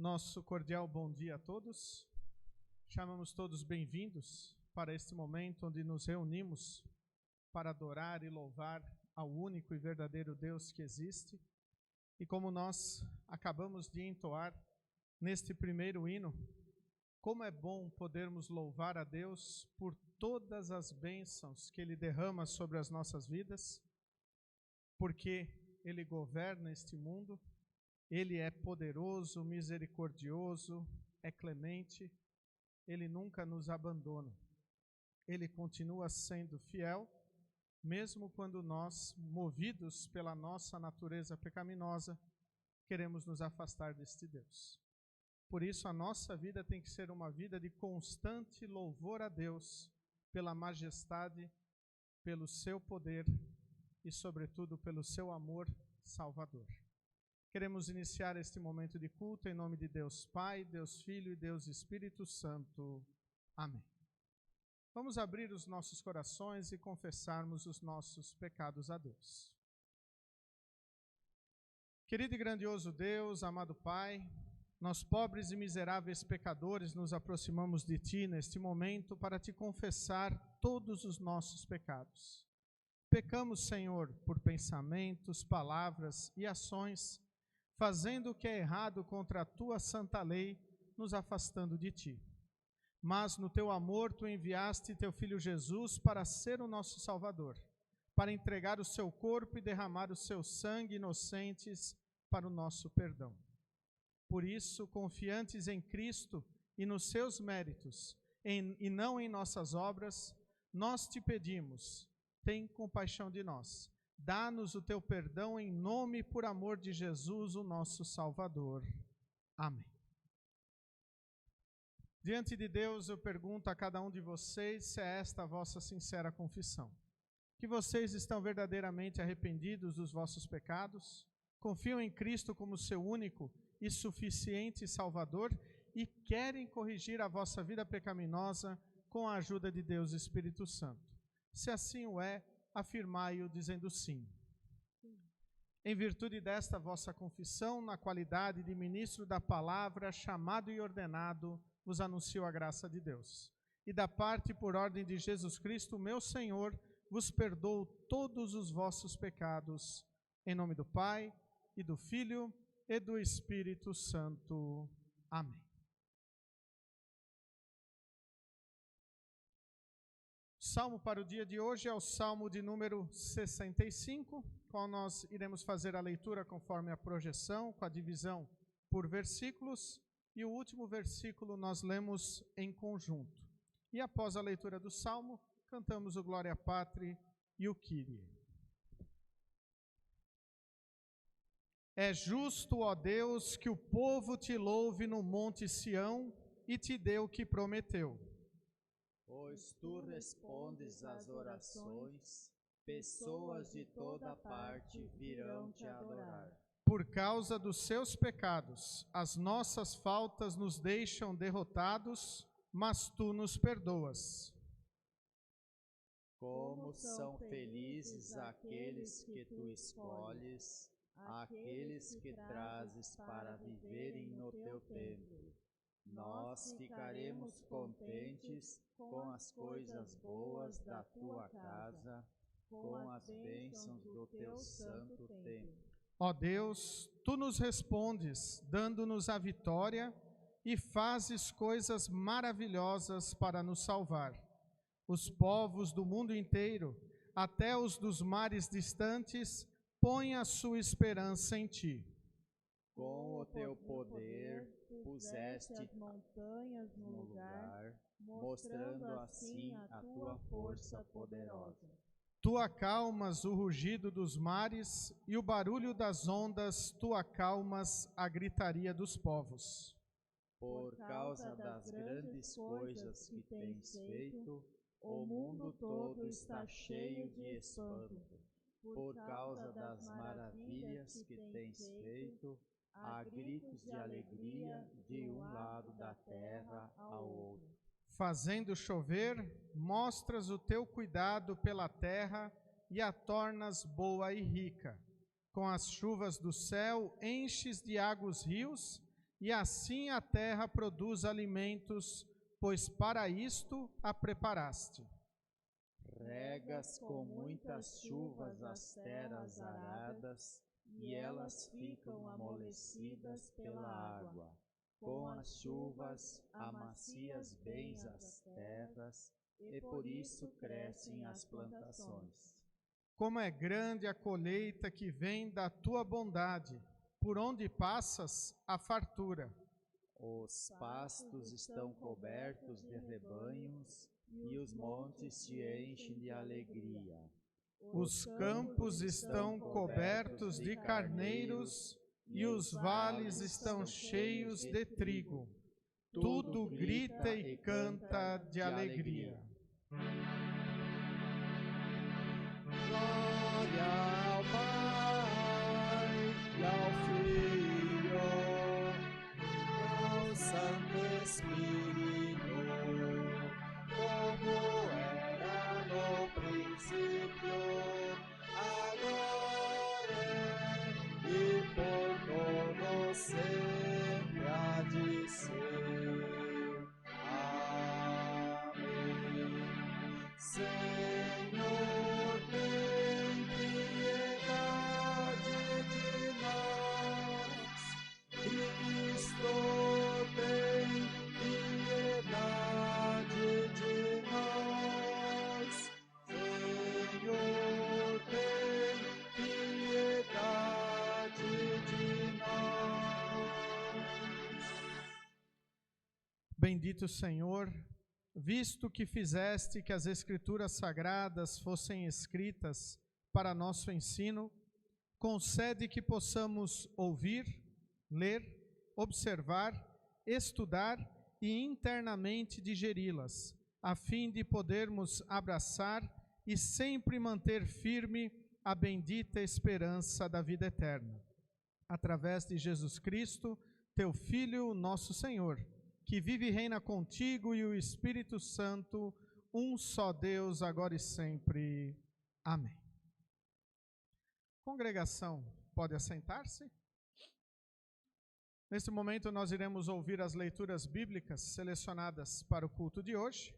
Nosso cordial bom dia a todos. Chamamos todos bem-vindos para este momento onde nos reunimos para adorar e louvar ao único e verdadeiro Deus que existe. E como nós acabamos de entoar neste primeiro hino, como é bom podermos louvar a Deus por todas as bênçãos que Ele derrama sobre as nossas vidas, porque Ele governa este mundo. Ele é poderoso, misericordioso, é clemente, Ele nunca nos abandona. Ele continua sendo fiel, mesmo quando nós, movidos pela nossa natureza pecaminosa, queremos nos afastar deste Deus. Por isso, a nossa vida tem que ser uma vida de constante louvor a Deus, pela majestade, pelo seu poder e, sobretudo, pelo seu amor salvador. Queremos iniciar este momento de culto em nome de Deus Pai, Deus Filho e Deus Espírito Santo. Amém. Vamos abrir os nossos corações e confessarmos os nossos pecados a Deus. Querido e grandioso Deus, amado Pai, nós pobres e miseráveis pecadores nos aproximamos de Ti neste momento para Te confessar todos os nossos pecados. Pecamos, Senhor, por pensamentos, palavras e ações, fazendo o que é errado contra a Tua santa lei, nos afastando de Ti. Mas no Teu amor, Tu enviaste Teu Filho Jesus para ser o nosso Salvador, para entregar o Seu corpo e derramar o Seu sangue inocentes para o nosso perdão. Por isso, confiantes em Cristo e nos Seus méritos, e não em nossas obras, nós Te pedimos, tem compaixão de nós. Dá-nos o Teu perdão em nome e por amor de Jesus, o nosso Salvador. Amém. Diante de Deus, eu pergunto a cada um de vocês se é esta a vossa sincera confissão. Que vocês estão verdadeiramente arrependidos dos vossos pecados, confiam em Cristo como seu único e suficiente Salvador e querem corrigir a vossa vida pecaminosa com a ajuda de Deus Espírito Santo. Se assim o é, afirmai-o dizendo sim. Em virtude desta vossa confissão, na qualidade de ministro da palavra, chamado e ordenado, vos anuncio a graça de Deus. E da parte por ordem de Jesus Cristo, meu Senhor, vos perdoo todos os vossos pecados. Em nome do Pai, e do Filho, e do Espírito Santo. Amém. O salmo para o dia de hoje é o salmo de número 65, qual nós iremos fazer a leitura conforme a projeção, com a divisão por versículos, e o último versículo nós lemos em conjunto. E após a leitura do salmo, cantamos o Glória Patri e o Kyrie. É justo, ó Deus, que o povo te louve no monte Sião e te dê o que prometeu. Pois tu respondes às orações, pessoas de toda parte virão te adorar. Por causa dos seus pecados, as nossas faltas nos deixam derrotados, mas tu nos perdoas. Como são felizes aqueles que tu escolhes, aqueles que trazes para viverem no teu templo. Nós ficaremos contentes com as coisas boas da tua casa, com as bênçãos do teu santo templo. Ó Deus, tu nos respondes, dando-nos a vitória, e fazes coisas maravilhosas para nos salvar. Os povos do mundo inteiro, até os dos mares distantes, põem a sua esperança em ti. Com o teu poder, puseste montanhas no lugar, mostrando assim a tua força poderosa. Tu acalmas o rugido dos mares e o barulho das ondas, tu acalmas a gritaria dos povos. Por causa das grandes coisas que tens feito, o mundo todo está cheio de espanto. Por causa das maravilhas que tens feito, há gritos de alegria de um lado da terra ao outro. Fazendo chover, mostras o teu cuidado pela terra e a tornas boa e rica. Com as chuvas do céu, enches de água os rios e assim a terra produz alimentos, pois para isto a preparaste. Regas com muitas chuvas as terras aradas, e elas ficam amolecidas pela água. Com as chuvas amacias bem as terras, e por isso crescem as plantações. Como é grande a colheita que vem da tua bondade, por onde passas a fartura. Os pastos estão cobertos de rebanhos, e os montes se enchem de alegria. Os campos estão cobertos de carneiros, e os vales estão cheios de trigo. Tudo grita e canta de alegria. Glória ao Pai, e ao Filho, ao Santo Espírito, como era no princípio, agora e por todo sempre há de ser. Amém. Senhor, tem piedade de nós. Cristo, tem piedade de nós. Senhor, tem piedade de nós. Bendito Senhor, visto que fizeste que as Escrituras Sagradas fossem escritas para nosso ensino, concede que possamos ouvir, ler, observar, estudar e internamente digeri-las, a fim de podermos abraçar e sempre manter firme a bendita esperança da vida eterna. Através de Jesus Cristo, teu Filho, nosso Senhor, que vive e reina contigo e o Espírito Santo, um só Deus, agora e sempre. Amém. Congregação, pode assentar-se? Neste momento nós iremos ouvir as leituras bíblicas selecionadas para o culto de hoje.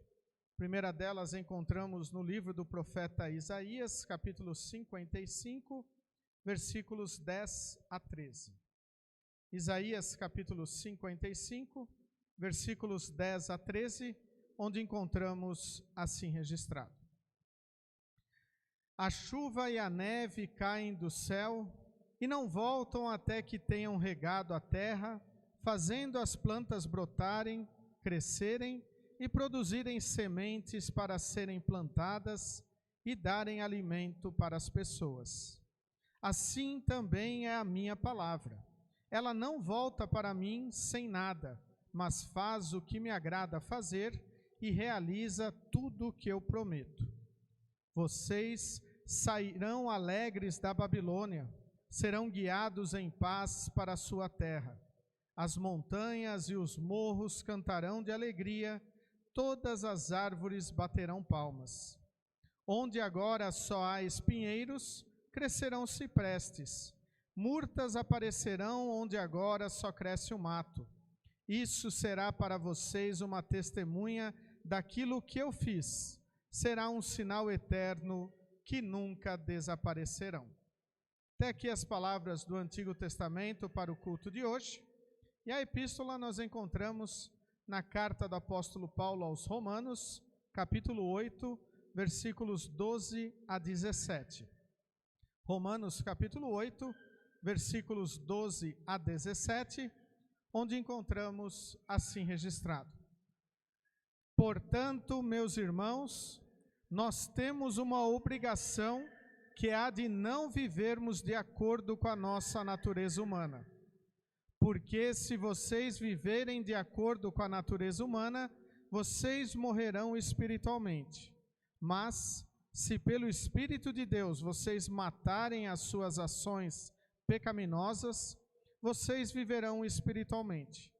A primeira delas encontramos no livro do profeta Isaías, capítulo 55, versículos 10 a 13. Isaías, capítulo 55, versículos 10 a 13, onde encontramos assim registrado: A chuva e a neve caem do céu e não voltam até que tenham regado a terra, fazendo as plantas brotarem, crescerem e produzirem sementes para serem plantadas e darem alimento para as pessoas. Assim também é a minha palavra. Ela não volta para mim sem nada, mas faz o que me agrada fazer e realiza tudo o que eu prometo. Vocês sairão alegres da Babilônia, serão guiados em paz para a sua terra. As montanhas e os morros cantarão de alegria, todas as árvores baterão palmas. Onde agora só há espinheiros, crescerão ciprestes. Murtas aparecerão onde agora só cresce o mato. Isso será para vocês uma testemunha daquilo que eu fiz. Será um sinal eterno que nunca desaparecerão. Até aqui as palavras do Antigo Testamento para o culto de hoje. E a epístola nós encontramos na carta do apóstolo Paulo aos Romanos, capítulo 8, versículos 12 a 17. Romanos, capítulo 8, versículos 12 a 17, onde encontramos assim registrado: Portanto, meus irmãos, nós temos uma obrigação que há de não vivermos de acordo com a nossa natureza humana. Porque se vocês viverem de acordo com a natureza humana, vocês morrerão espiritualmente. Mas, se pelo Espírito de Deus vocês matarem as suas ações pecaminosas, vocês viverão espiritualmente.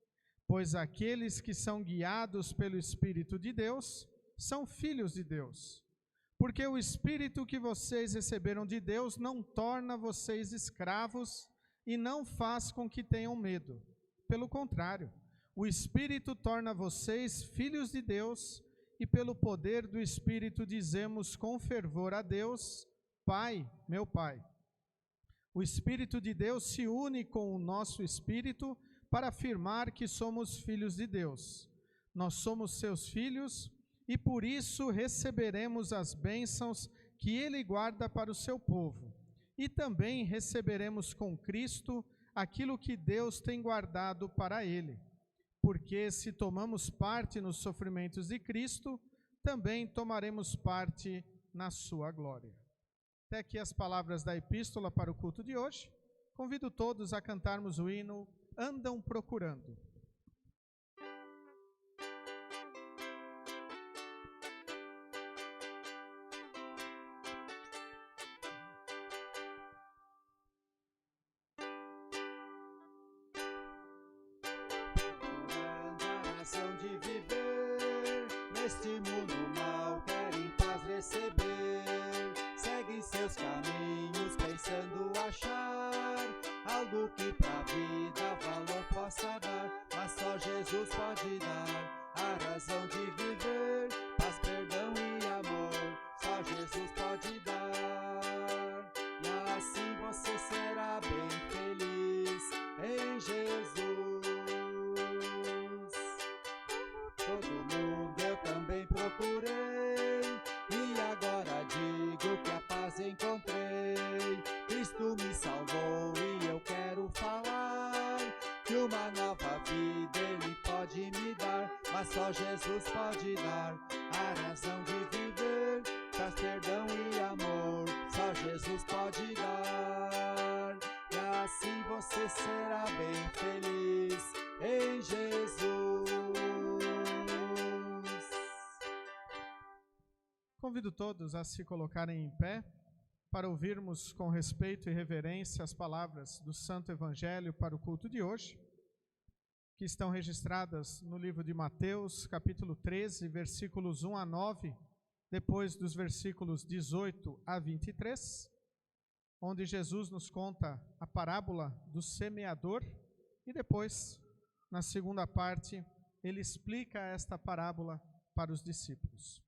Pois aqueles que são guiados pelo Espírito de Deus são filhos de Deus. Porque o Espírito que vocês receberam de Deus não torna vocês escravos e não faz com que tenham medo. Pelo contrário, o Espírito torna vocês filhos de Deus, e pelo poder do Espírito dizemos com fervor a Deus: Pai, meu Pai. O Espírito de Deus se une com o nosso espírito para afirmar que somos filhos de Deus. Nós somos seus filhos e por isso receberemos as bênçãos que Ele guarda para o seu povo. E também receberemos com Cristo aquilo que Deus tem guardado para Ele. Porque se tomamos parte nos sofrimentos de Cristo, também tomaremos parte na sua glória. Até aqui as palavras da epístola para o culto de hoje. Convido todos a cantarmos o hino Andam Procurando. De viver neste mundo mal, querem paz receber, seguem seus caminhos pensando achar algo que pra vida valor possa dar, mas só Jesus pode dar a razão de viver, paz, perdão e amor, só Jesus pode dar, e assim você será bem feliz em Jesus. Todo mundo eu também procurei, e agora digo que a paz encontrei. Cristo me salvou e eu quero falar que uma nova vida Ele pode me dar, mas só Jesus pode dar a razão de viver, paz, perdão e amor, só Jesus pode dar, e assim você será bem feliz em Jesus. Convido todos a se colocarem em pé para ouvirmos com respeito e reverência as palavras do Santo Evangelho para o culto de hoje, que estão registradas no livro de Mateus, capítulo 13, versículos 1 a 9, depois dos versículos 18 a 23, onde Jesus nos conta a parábola do semeador e depois, na segunda parte, ele explica esta parábola para os discípulos.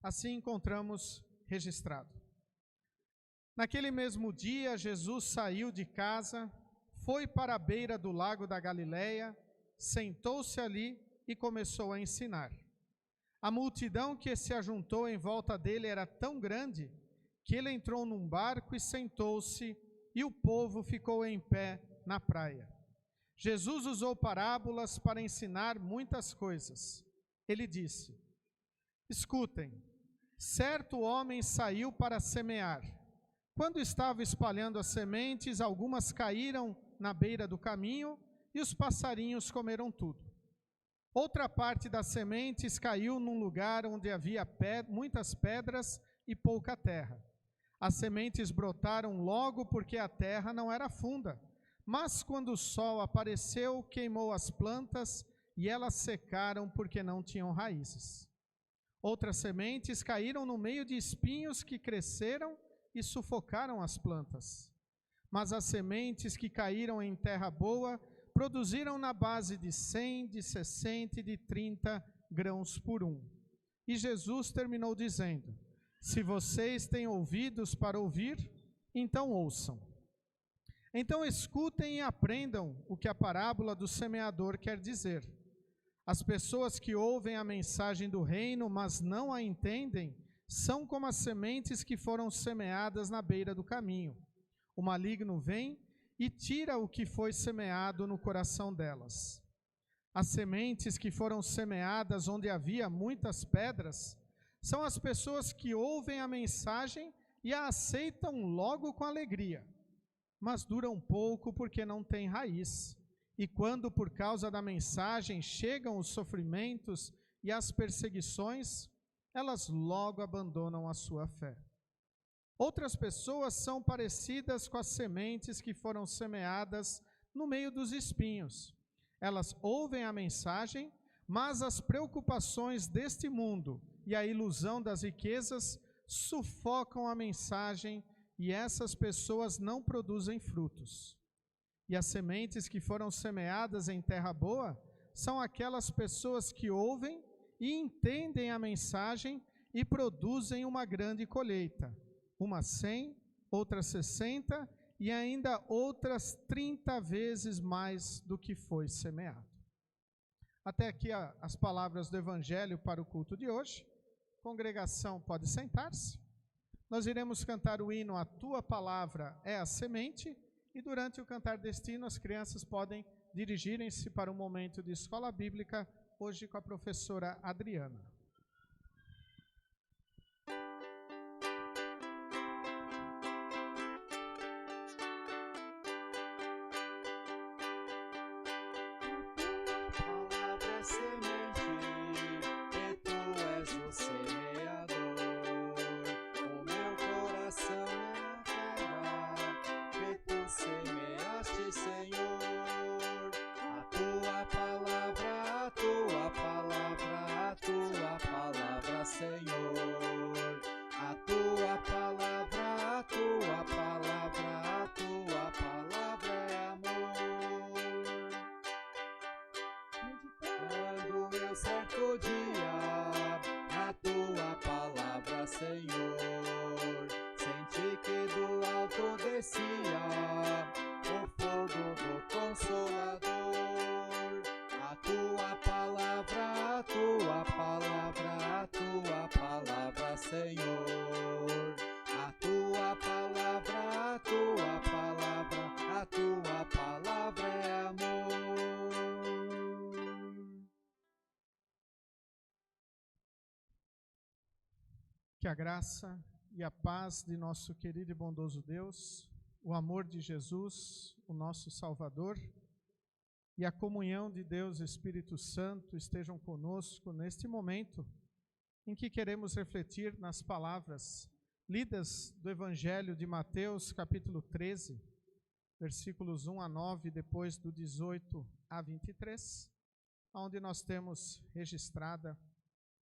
Assim encontramos registrado. Naquele mesmo dia, Jesus saiu de casa, foi para a beira do lago da Galileia, sentou-se ali e começou a ensinar. A multidão que se ajuntou em volta dele era tão grande que ele entrou num barco e sentou-se, e o povo ficou em pé na praia. Jesus usou parábolas para ensinar muitas coisas. Ele disse: Escutem, certo homem saiu para semear. Quando estava espalhando as sementes, algumas caíram na beira do caminho e os passarinhos comeram tudo. Outra parte das sementes caiu num lugar onde havia muitas pedras e pouca terra. As sementes brotaram logo porque a terra não era funda, mas quando o sol apareceu, queimou as plantas e elas secaram porque não tinham raízes. Outras sementes caíram no meio de espinhos que cresceram e sufocaram as plantas. Mas as sementes que caíram em terra boa produziram na base de 100, de 60 e de 30 grãos por um. E Jesus terminou dizendo: Se vocês têm ouvidos para ouvir, então ouçam. Então escutem e aprendam o que a parábola do semeador quer dizer. As pessoas que ouvem a mensagem do reino, mas não a entendem, são como as sementes que foram semeadas na beira do caminho. O maligno vem e tira o que foi semeado no coração delas. As sementes que foram semeadas onde havia muitas pedras, são as pessoas que ouvem a mensagem e a aceitam logo com alegria, mas duram pouco porque não têm raiz. E quando por causa da mensagem chegam os sofrimentos e as perseguições, elas logo abandonam a sua fé. Outras pessoas são parecidas com as sementes que foram semeadas no meio dos espinhos. Elas ouvem a mensagem, mas as preocupações deste mundo e a ilusão das riquezas sufocam a mensagem e essas pessoas não produzem frutos. E as sementes que foram semeadas em terra boa são aquelas pessoas que ouvem e entendem a mensagem e produzem uma grande colheita. Umas 100, outras 60 e ainda outras 30 vezes mais do que foi semeado. Até aqui as palavras do Evangelho para o culto de hoje. Congregação, pode sentar-se. Nós iremos cantar o hino A Tua Palavra é a Semente, e durante o cantar deste hino as crianças podem dirigirem-se para um momento de escola bíblica, hoje com a professora Adriana. Certo dia, a tua palavra, Senhor, senti que do alto descia o fogo do Consolador. A tua palavra, a tua palavra, a tua palavra, Senhor. A tua palavra, a tua palavra, a tua palavra é amor. Que a graça e a paz de nosso querido e bondoso Deus, o amor de Jesus, o nosso Salvador, e a comunhão de Deus Espírito Santo estejam conosco neste momento em que queremos refletir nas palavras lidas do Evangelho de Mateus, capítulo 13, versículos 1 a 9, depois do 18 a 23, onde nós temos registrada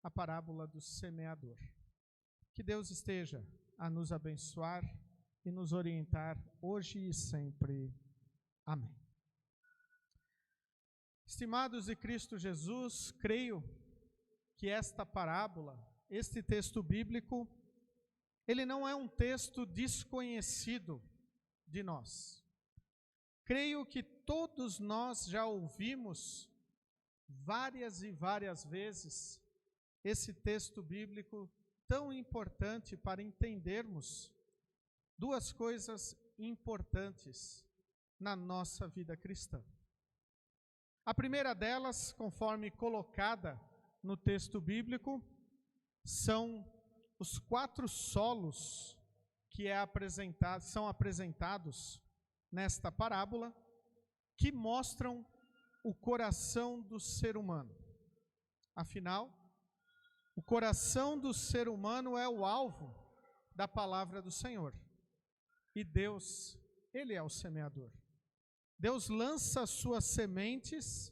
a parábola do semeador. Que Deus esteja a nos abençoar e nos orientar hoje e sempre. Amém. Estimados de Cristo Jesus, creio que esta parábola, este texto bíblico, ele não é um texto desconhecido de nós. Creio que todos nós já ouvimos várias e várias vezes esse texto bíblico tão importante para entendermos duas coisas importantes na nossa vida cristã. A primeira delas, conforme colocada no texto bíblico, são os 4 solos que são apresentados nesta parábola, que mostram o coração do ser humano. Afinal, o coração do ser humano é o alvo da palavra do Senhor. E Deus, Ele é o semeador. Deus lança suas sementes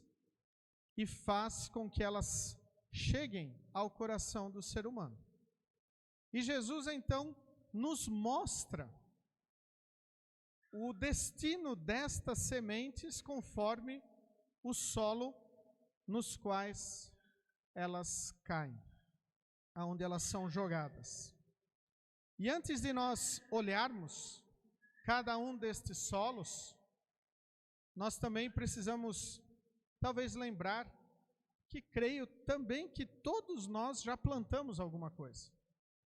e faz com que elas cheguem ao coração do ser humano. E Jesus, então, nos mostra o destino destas sementes conforme o solo nos quais elas caem, aonde elas são jogadas. E antes de nós olharmos cada um destes solos, nós também precisamos talvez lembrar que creio também que todos nós já plantamos alguma coisa.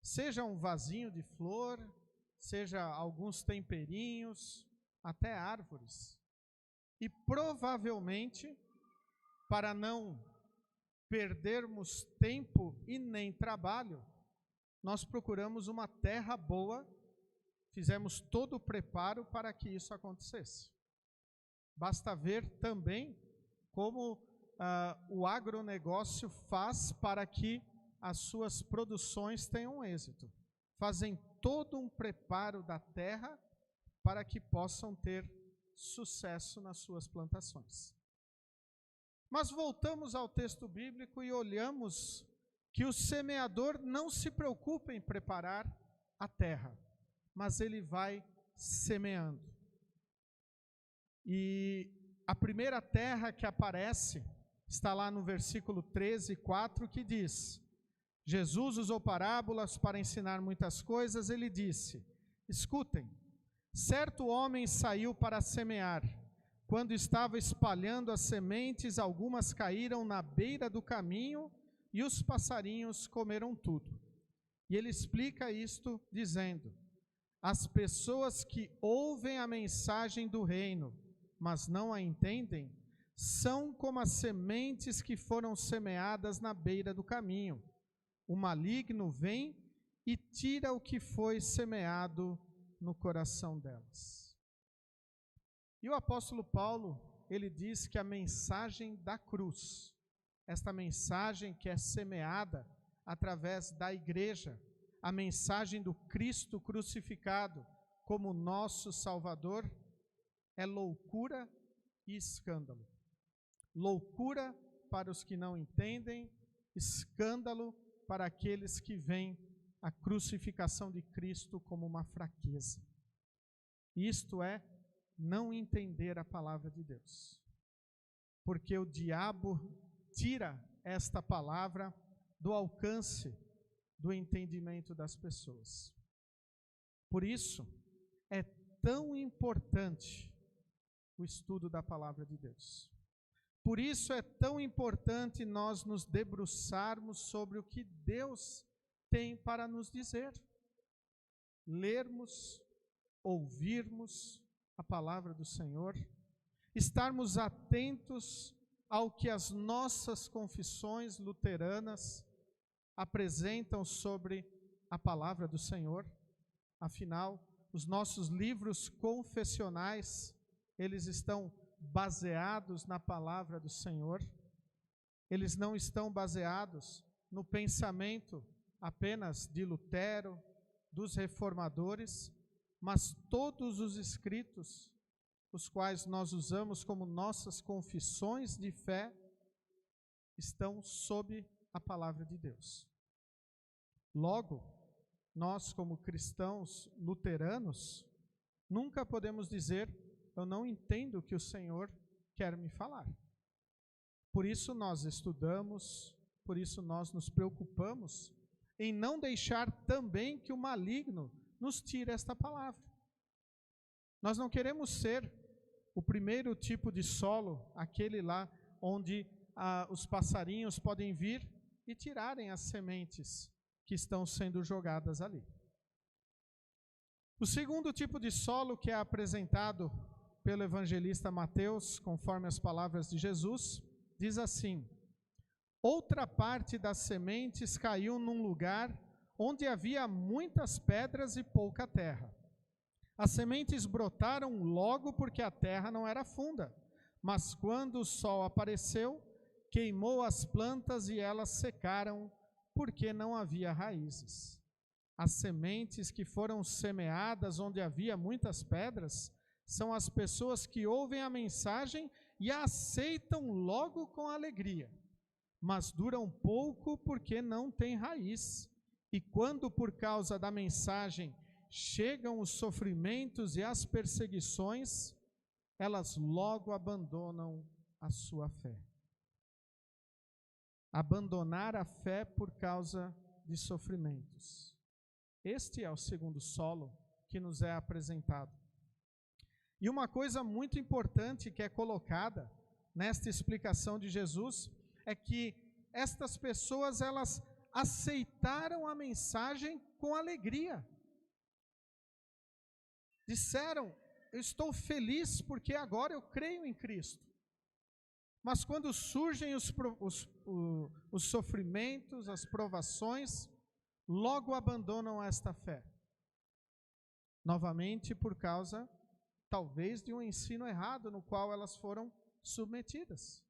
Seja um vasinho de flor, seja alguns temperinhos, até árvores. E provavelmente, para não perdermos tempo e nem trabalho, nós procuramos uma terra boa, fizemos todo o preparo para que isso acontecesse. Basta ver também como o agronegócio faz para que as suas produções tenham êxito. Fazem todo um preparo da terra para que possam ter sucesso nas suas plantações. Mas voltamos ao texto bíblico e olhamos que o semeador não se preocupa em preparar a terra, mas ele vai semeando. E a primeira terra que aparece está lá no versículo 13, 4, que diz: Jesus usou parábolas para ensinar muitas coisas. Ele disse: escutem, certo homem saiu para semear. Quando estava espalhando as sementes, algumas caíram na beira do caminho e os passarinhos comeram tudo. E ele explica isto dizendo: as pessoas que ouvem a mensagem do reino, mas não a entendem, são como as sementes que foram semeadas na beira do caminho. O maligno vem e tira o que foi semeado no coração delas. E o apóstolo Paulo, ele diz que a mensagem da cruz, esta mensagem que é semeada através da igreja, a mensagem do Cristo crucificado como nosso Salvador, é loucura e escândalo. Loucura para os que não entendem, escândalo para aqueles que veem a crucificação de Cristo como uma fraqueza. Isto é não entender a palavra de Deus. Porque o diabo tira esta palavra do alcance do entendimento das pessoas. Por isso, é tão importante o estudo da palavra de Deus. Por isso é tão importante nós nos debruçarmos sobre o que Deus tem para nos dizer. Lermos, ouvirmos a palavra do Senhor, estarmos atentos ao que as nossas confissões luteranas apresentam sobre a palavra do Senhor. Afinal, os nossos livros confessionais, eles estão baseados na palavra do Senhor. Eles não estão baseados no pensamento apenas de Lutero, dos reformadores, mas todos os escritos, os quais nós usamos como nossas confissões de fé, estão sob a palavra de Deus. Logo, nós como cristãos luteranos, nunca podemos dizer: eu não entendo o que o Senhor quer me falar. Por isso nós estudamos, por isso nós nos preocupamos em não deixar também que o maligno nos tire esta palavra. Nós não queremos ser o primeiro tipo de solo, aquele lá onde os passarinhos podem vir e tirarem as sementes que estão sendo jogadas ali. O segundo tipo de solo que é apresentado pelo evangelista Mateus, conforme as palavras de Jesus, diz assim: outra parte das sementes caiu num lugar onde havia muitas pedras e pouca terra. As sementes brotaram logo porque a terra não era funda, mas quando o sol apareceu, queimou as plantas e elas secaram porque não havia raízes. As sementes que foram semeadas onde havia muitas pedras são as pessoas que ouvem a mensagem e a aceitam logo com alegria, mas duram pouco porque não têm raiz. E quando por causa da mensagem chegam os sofrimentos e as perseguições, elas logo abandonam a sua fé. Abandonar a fé por causa de sofrimentos. Este é o segundo solo que nos é apresentado. E uma coisa muito importante que é colocada nesta explicação de Jesus é que estas pessoas, elas aceitaram a mensagem com alegria. Disseram: eu estou feliz porque agora eu creio em Cristo. Mas quando surgem os sofrimentos, as provações, logo abandonam esta fé. Novamente por causa, talvez, de um ensino errado no qual elas foram submetidas.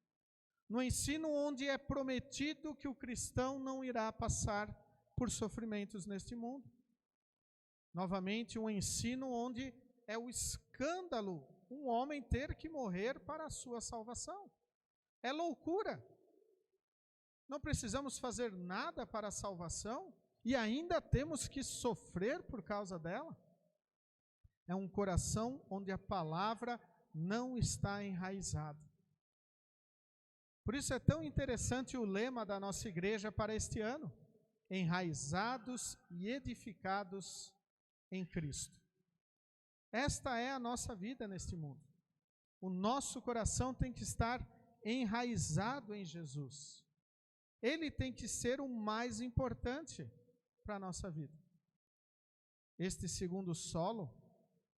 No ensino onde é prometido que o cristão não irá passar por sofrimentos neste mundo. Novamente, um ensino onde é o escândalo um homem ter que morrer para a sua salvação. É loucura. Não precisamos fazer nada para a salvação e ainda temos que sofrer por causa dela. É um coração onde a palavra não está enraizado. Por isso é tão interessante o lema da nossa igreja para este ano: enraizados e edificados em Cristo. Esta é a nossa vida neste mundo. O nosso coração tem que estar enraizado em Jesus. Ele tem que ser o mais importante para a nossa vida. Este segundo solo,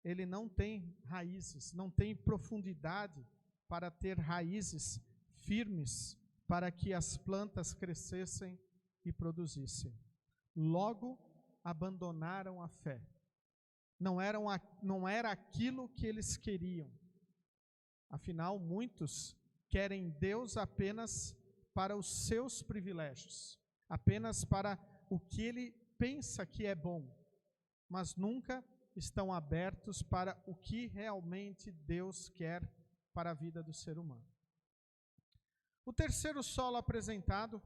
ele não tem raízes, não tem profundidade para ter raízes firmes para que as plantas crescessem e produzissem. Logo, abandonaram a fé. Não era aquilo que eles queriam. Afinal, muitos querem Deus apenas para os seus privilégios, apenas para o que ele pensa que é bom, mas nunca estão abertos para o que realmente Deus quer para a vida do ser humano. O terceiro solo apresentado,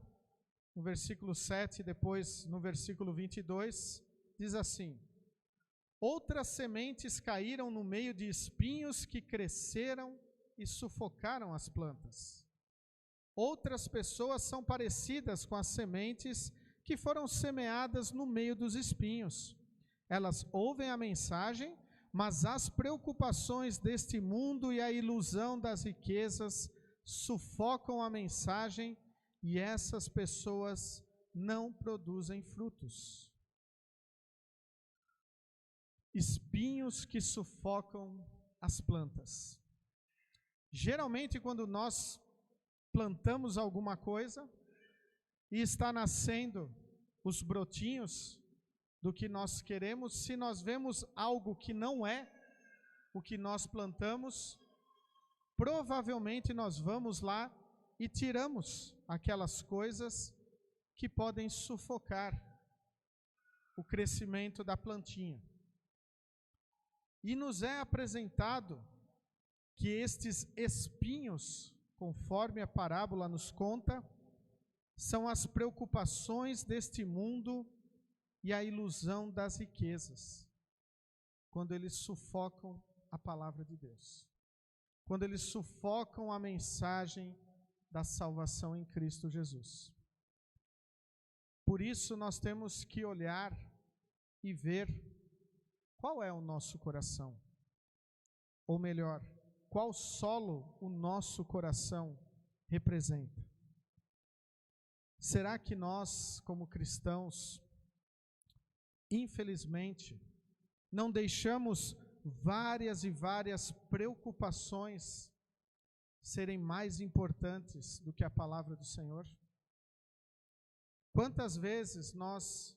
no versículo 7, depois no versículo 22, diz assim: outras sementes caíram no meio de espinhos que cresceram e sufocaram as plantas. Outras pessoas são parecidas com as sementes que foram semeadas no meio dos espinhos. Elas ouvem a mensagem, mas as preocupações deste mundo e a ilusão das riquezas sufocam a mensagem e essas pessoas não produzem frutos. Espinhos que sufocam as plantas. Geralmente, quando nós plantamos alguma coisa e está nascendo os brotinhos do que nós queremos, se nós vemos algo que não é o que nós plantamos, provavelmente nós vamos lá e tiramos aquelas coisas que podem sufocar o crescimento da plantinha. E nos é apresentado que estes espinhos, conforme a parábola nos conta, são as preocupações deste mundo e a ilusão das riquezas, quando eles sufocam a palavra de Deus, quando eles sufocam a mensagem da salvação em Cristo Jesus. Por isso nós temos que olhar e ver qual é o nosso coração, ou melhor, qual solo o nosso coração representa. Será que nós, como cristãos, infelizmente, não deixamos várias e várias preocupações serem mais importantes do que a palavra do Senhor? Quantas vezes nós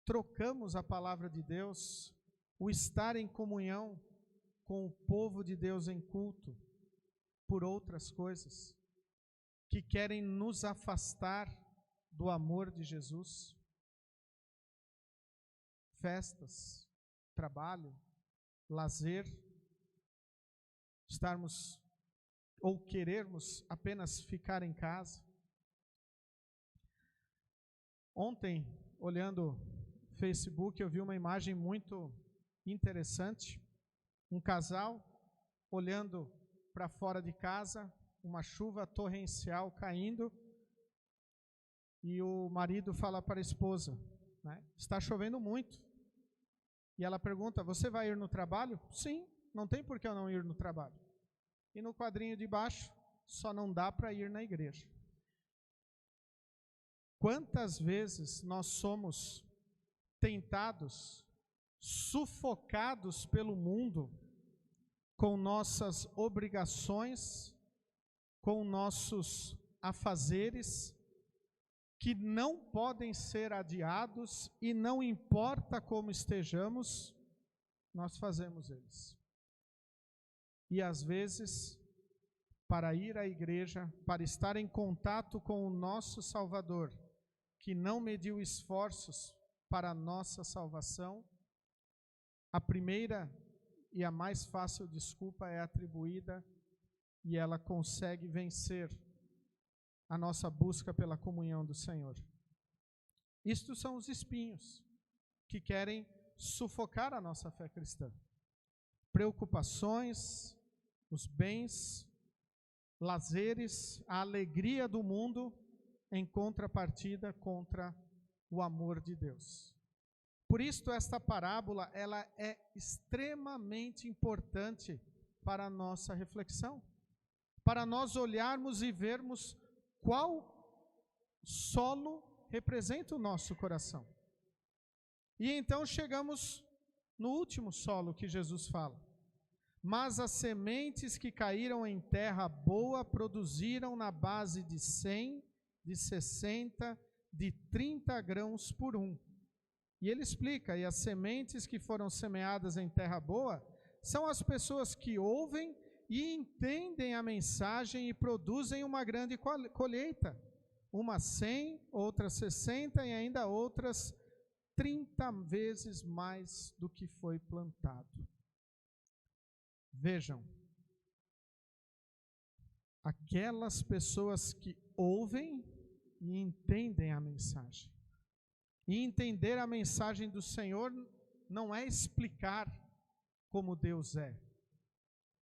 trocamos a palavra de Deus, o estar em comunhão com o povo de Deus em culto, por outras coisas que querem nos afastar do amor de Jesus? Festas, trabalho, lazer, estarmos ou querermos apenas ficar em casa. Ontem, olhando o Facebook, eu vi uma imagem muito interessante. Um casal olhando para fora de casa, uma chuva torrencial caindo, e o marido fala para a esposa, né, está chovendo muito. E ela pergunta: você vai ir no trabalho? Sim, não tem por que eu não ir no trabalho. E no quadrinho de baixo, só não dá para ir na igreja. Quantas vezes nós somos tentados, sufocados pelo mundo, com nossas obrigações, com nossos afazeres, que não podem ser adiados, e não importa como estejamos, nós fazemos eles. E às vezes, para ir à igreja, para estar em contato com o nosso Salvador, que não mediu esforços para a nossa salvação, a primeira e a mais fácil desculpa é atribuída, e ela consegue vencer a nossa busca pela comunhão do Senhor. Isto são os espinhos que querem sufocar a nossa fé cristã. preocupações, os bens, lazeres, a alegria do mundo, em contrapartida contra o amor de Deus. Por isso, esta parábola ela é extremamente importante para a nossa reflexão, para nós olharmos e vermos qual solo representa o nosso coração. E então chegamos no último solo que Jesus fala. Mas as sementes que caíram em terra boa produziram na base de 100, de 60, de 30 grãos por um. E ele explica, e as sementes que foram semeadas em terra boa são as pessoas que ouvem e entendem a mensagem e produzem uma grande colheita. Uma 100, outras 60 e ainda outras 30 vezes mais do que foi plantado. Vejam, aquelas pessoas que ouvem e entendem a mensagem. E entender a mensagem do Senhor não é explicar como Deus é.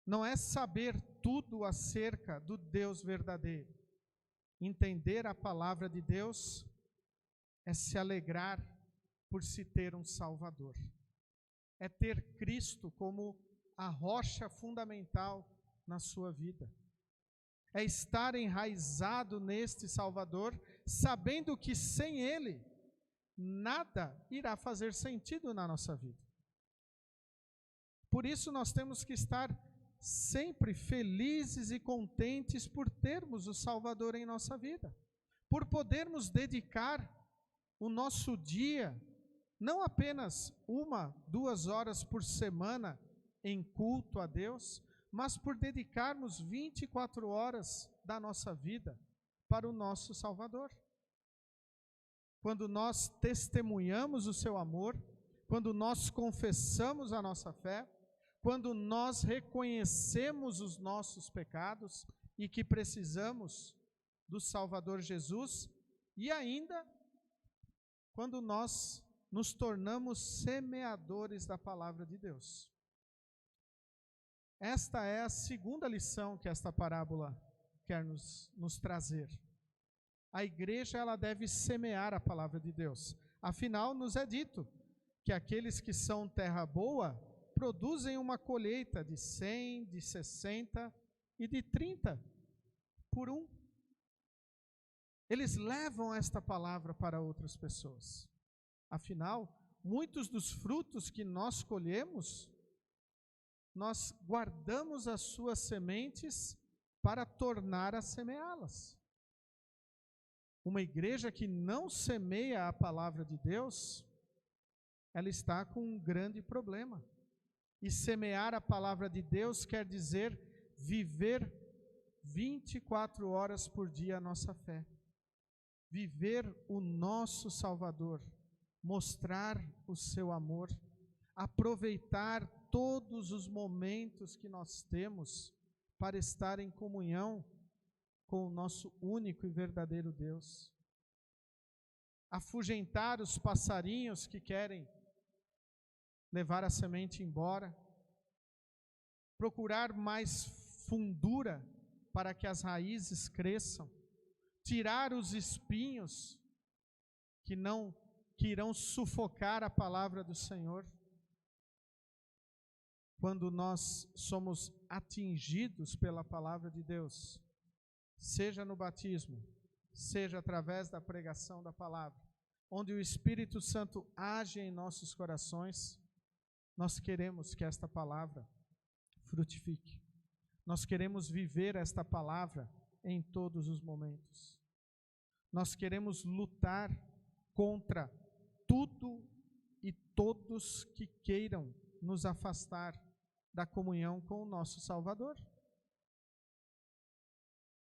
Não é saber tudo acerca do Deus verdadeiro. Entender a palavra de Deus é se alegrar por se ter um Salvador. É ter Cristo como a rocha fundamental na sua vida. É estar enraizado neste Salvador, sabendo que sem Ele, nada irá fazer sentido na nossa vida. Por isso nós temos que estar sempre felizes e contentes por termos o Salvador em nossa vida, por podermos dedicar o nosso dia, não apenas 1, 2 horas por semana em culto a Deus, mas por dedicarmos 24 horas da nossa vida para o nosso Salvador. Quando nós testemunhamos o seu amor, quando nós confessamos a nossa fé, quando nós reconhecemos os nossos pecados e que precisamos do Salvador Jesus, e ainda quando nós nos tornamos semeadores da palavra de Deus. Esta é a segunda lição que esta parábola quer nos trazer. A igreja ela deve semear a palavra de Deus. Afinal, nos é dito que aqueles que são terra boa produzem uma colheita de 100, de 60 e de 30 por um. Eles levam esta palavra para outras pessoas. Afinal, muitos dos frutos que nós colhemos, nós guardamos as suas sementes para tornar a semeá-las. Uma igreja que não semeia a palavra de Deus, ela está com um grande problema. E semear a palavra de Deus quer dizer viver 24 horas por dia a nossa fé. Viver o nosso Salvador, mostrar o seu amor, aproveitar todos os momentos que nós temos para estar em comunhão com o nosso único e verdadeiro Deus. Afugentar os passarinhos que querem levar a semente embora. Procurar mais fundura para que as raízes cresçam. Tirar os espinhos que irão sufocar a palavra do Senhor. Quando nós somos atingidos pela palavra de Deus, seja no batismo, seja através da pregação da palavra, onde o Espírito Santo age em nossos corações, nós queremos que esta palavra frutifique. Nós queremos viver esta palavra em todos os momentos. Nós queremos lutar contra tudo e todos que queiram nos afastar da comunhão com o nosso Salvador.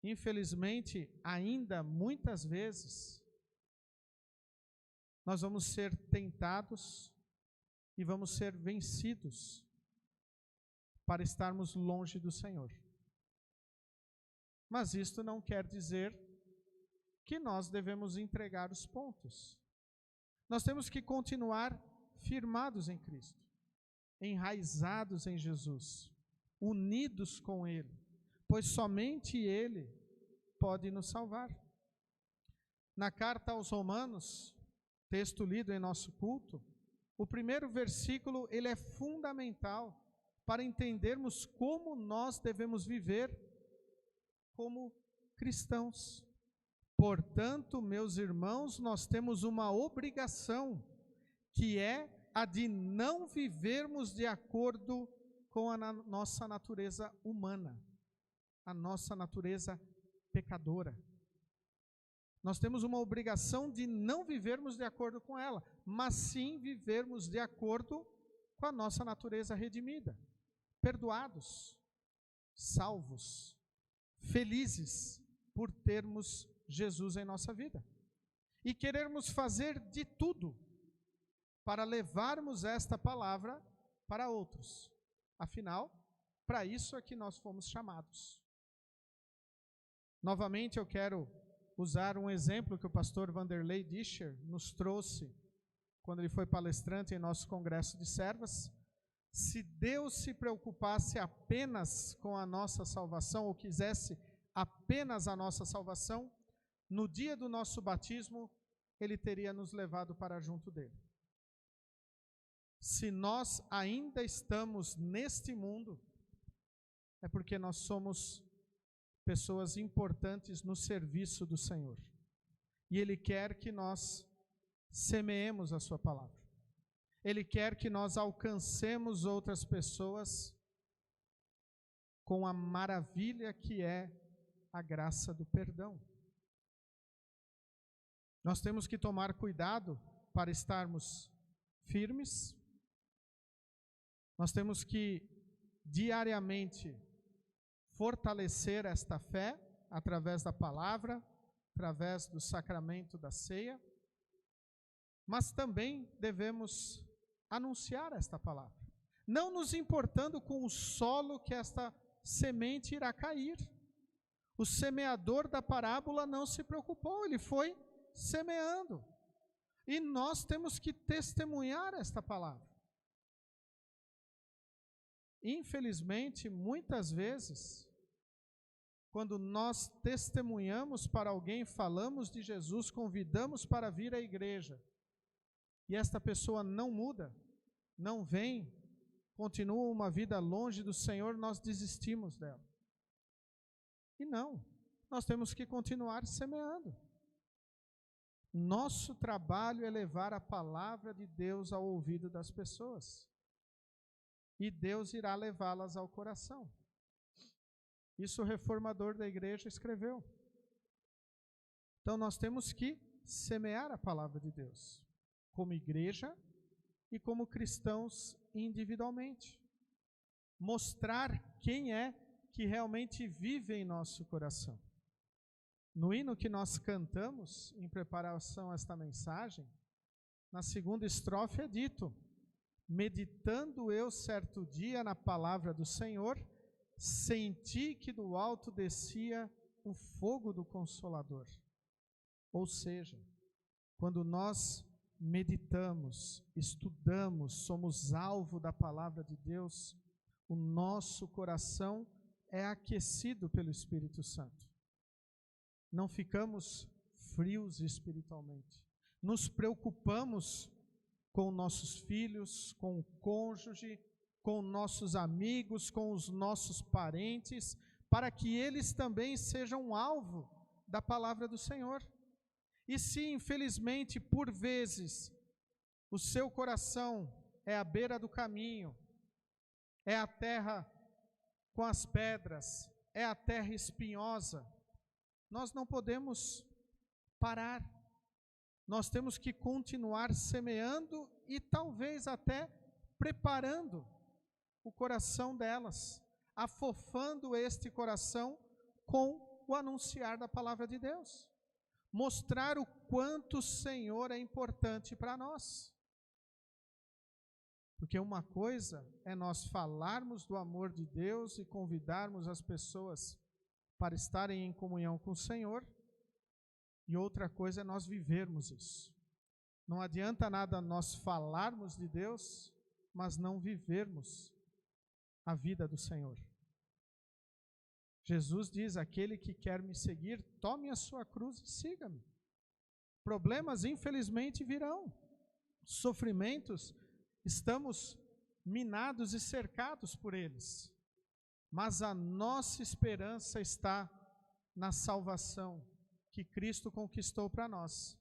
Infelizmente, ainda muitas vezes, nós vamos ser tentados e vamos ser vencidos para estarmos longe do Senhor. Mas isto não quer dizer que nós devemos entregar os pontos. Nós temos que continuar firmados em Cristo. enraizados em Jesus, unidos com Ele, pois somente Ele pode nos salvar. Na carta aos Romanos, texto lido em nosso culto, o primeiro versículo ele é fundamental para entendermos como nós devemos viver como cristãos. Portanto, meus irmãos, nós temos uma obrigação, que é a de não vivermos de acordo com a nossa natureza humana, a nossa natureza pecadora. Nós temos uma obrigação de não vivermos de acordo com ela, mas sim vivermos de acordo com a nossa natureza redimida, perdoados, salvos, felizes por termos Jesus em nossa vida. E querermos fazer de tudo para levarmos esta palavra para outros. Afinal, para isso é que nós fomos chamados. Novamente eu quero usar um exemplo que o pastor Vanderlei Discher nos trouxe quando ele foi palestrante em nosso congresso de servas. Se Deus se preocupasse apenas com a nossa salvação, ou quisesse apenas a nossa salvação, no dia do nosso batismo, Ele teria nos levado para junto dele. Se nós ainda estamos neste mundo, é porque nós somos pessoas importantes no serviço do Senhor. E Ele quer que nós semeemos a sua palavra. Ele quer que nós alcancemos outras pessoas com a maravilha que é a graça do perdão. Nós temos que tomar cuidado para estarmos firmes. Nós temos que diariamente fortalecer esta fé através da palavra, através do sacramento da ceia, mas também devemos anunciar esta palavra, não nos importando com o solo que esta semente irá cair. O semeador da parábola não se preocupou, ele foi semeando. E nós temos que testemunhar esta palavra. Infelizmente, muitas vezes, quando nós testemunhamos para alguém, falamos de Jesus, convidamos para vir à igreja, e esta pessoa não muda, não vem, continua uma vida longe do Senhor, nós desistimos dela. E não, nós temos que continuar semeando. Nosso trabalho é levar a palavra de Deus ao ouvido das pessoas. E Deus irá levá-las ao coração. Isso o reformador da igreja escreveu. Então nós temos que semear a palavra de Deus, como igreja e como cristãos individualmente. Mostrar quem é que realmente vive em nosso coração. No hino que nós cantamos, em preparação a esta mensagem, na segunda estrofe é dito: meditando eu certo dia na palavra do Senhor, senti que do alto descia o fogo do Consolador. Ou seja, quando nós meditamos, estudamos, somos alvo da palavra de Deus, o nosso coração é aquecido pelo Espírito Santo. Não ficamos frios espiritualmente. Nos preocupamos com nossos filhos, com o cônjuge, com nossos amigos, com os nossos parentes, para que eles também sejam alvo da palavra do Senhor. E se, infelizmente, por vezes, o seu coração é à beira do caminho, é a terra com as pedras, é a terra espinhosa, nós não podemos parar. Nós temos que continuar semeando e talvez até preparando o coração delas, afofando este coração com o anunciar da palavra de Deus. Mostrar o quanto o Senhor é importante para nós. Porque uma coisa é nós falarmos do amor de Deus e convidarmos as pessoas para estarem em comunhão com o Senhor, e outra coisa é nós vivermos isso. Não adianta nada nós falarmos de Deus mas não vivermos a vida do Senhor. Jesus diz: aquele que quer me seguir, tome a sua cruz e siga-me. Problemas, infelizmente, virão. Sofrimentos, estamos minados e cercados por eles. Mas a nossa esperança está na salvação que Cristo conquistou para nós.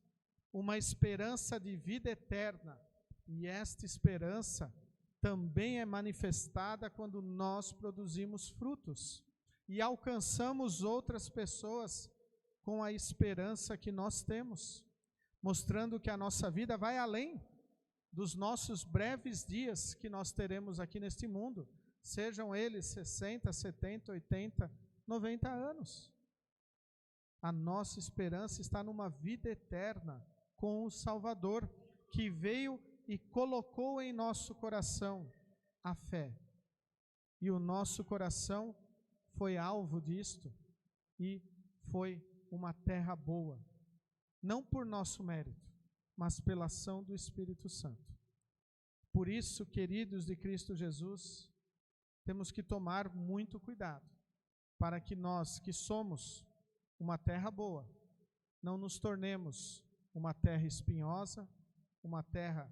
Uma esperança de vida eterna. E esta esperança também é manifestada quando nós produzimos frutos e alcançamos outras pessoas com a esperança que nós temos, mostrando que a nossa vida vai além dos nossos breves dias que nós teremos aqui neste mundo, sejam eles 60, 70, 80, 90 anos. A nossa esperança está numa vida eterna com o Salvador, que veio e colocou em nosso coração a fé. E o nosso coração foi alvo disto e foi uma terra boa, não por nosso mérito, mas pela ação do Espírito Santo. Por isso, queridos de Cristo Jesus, temos que tomar muito cuidado, para que nós, que somos uma terra boa, não nos tornemos uma terra espinhosa, uma terra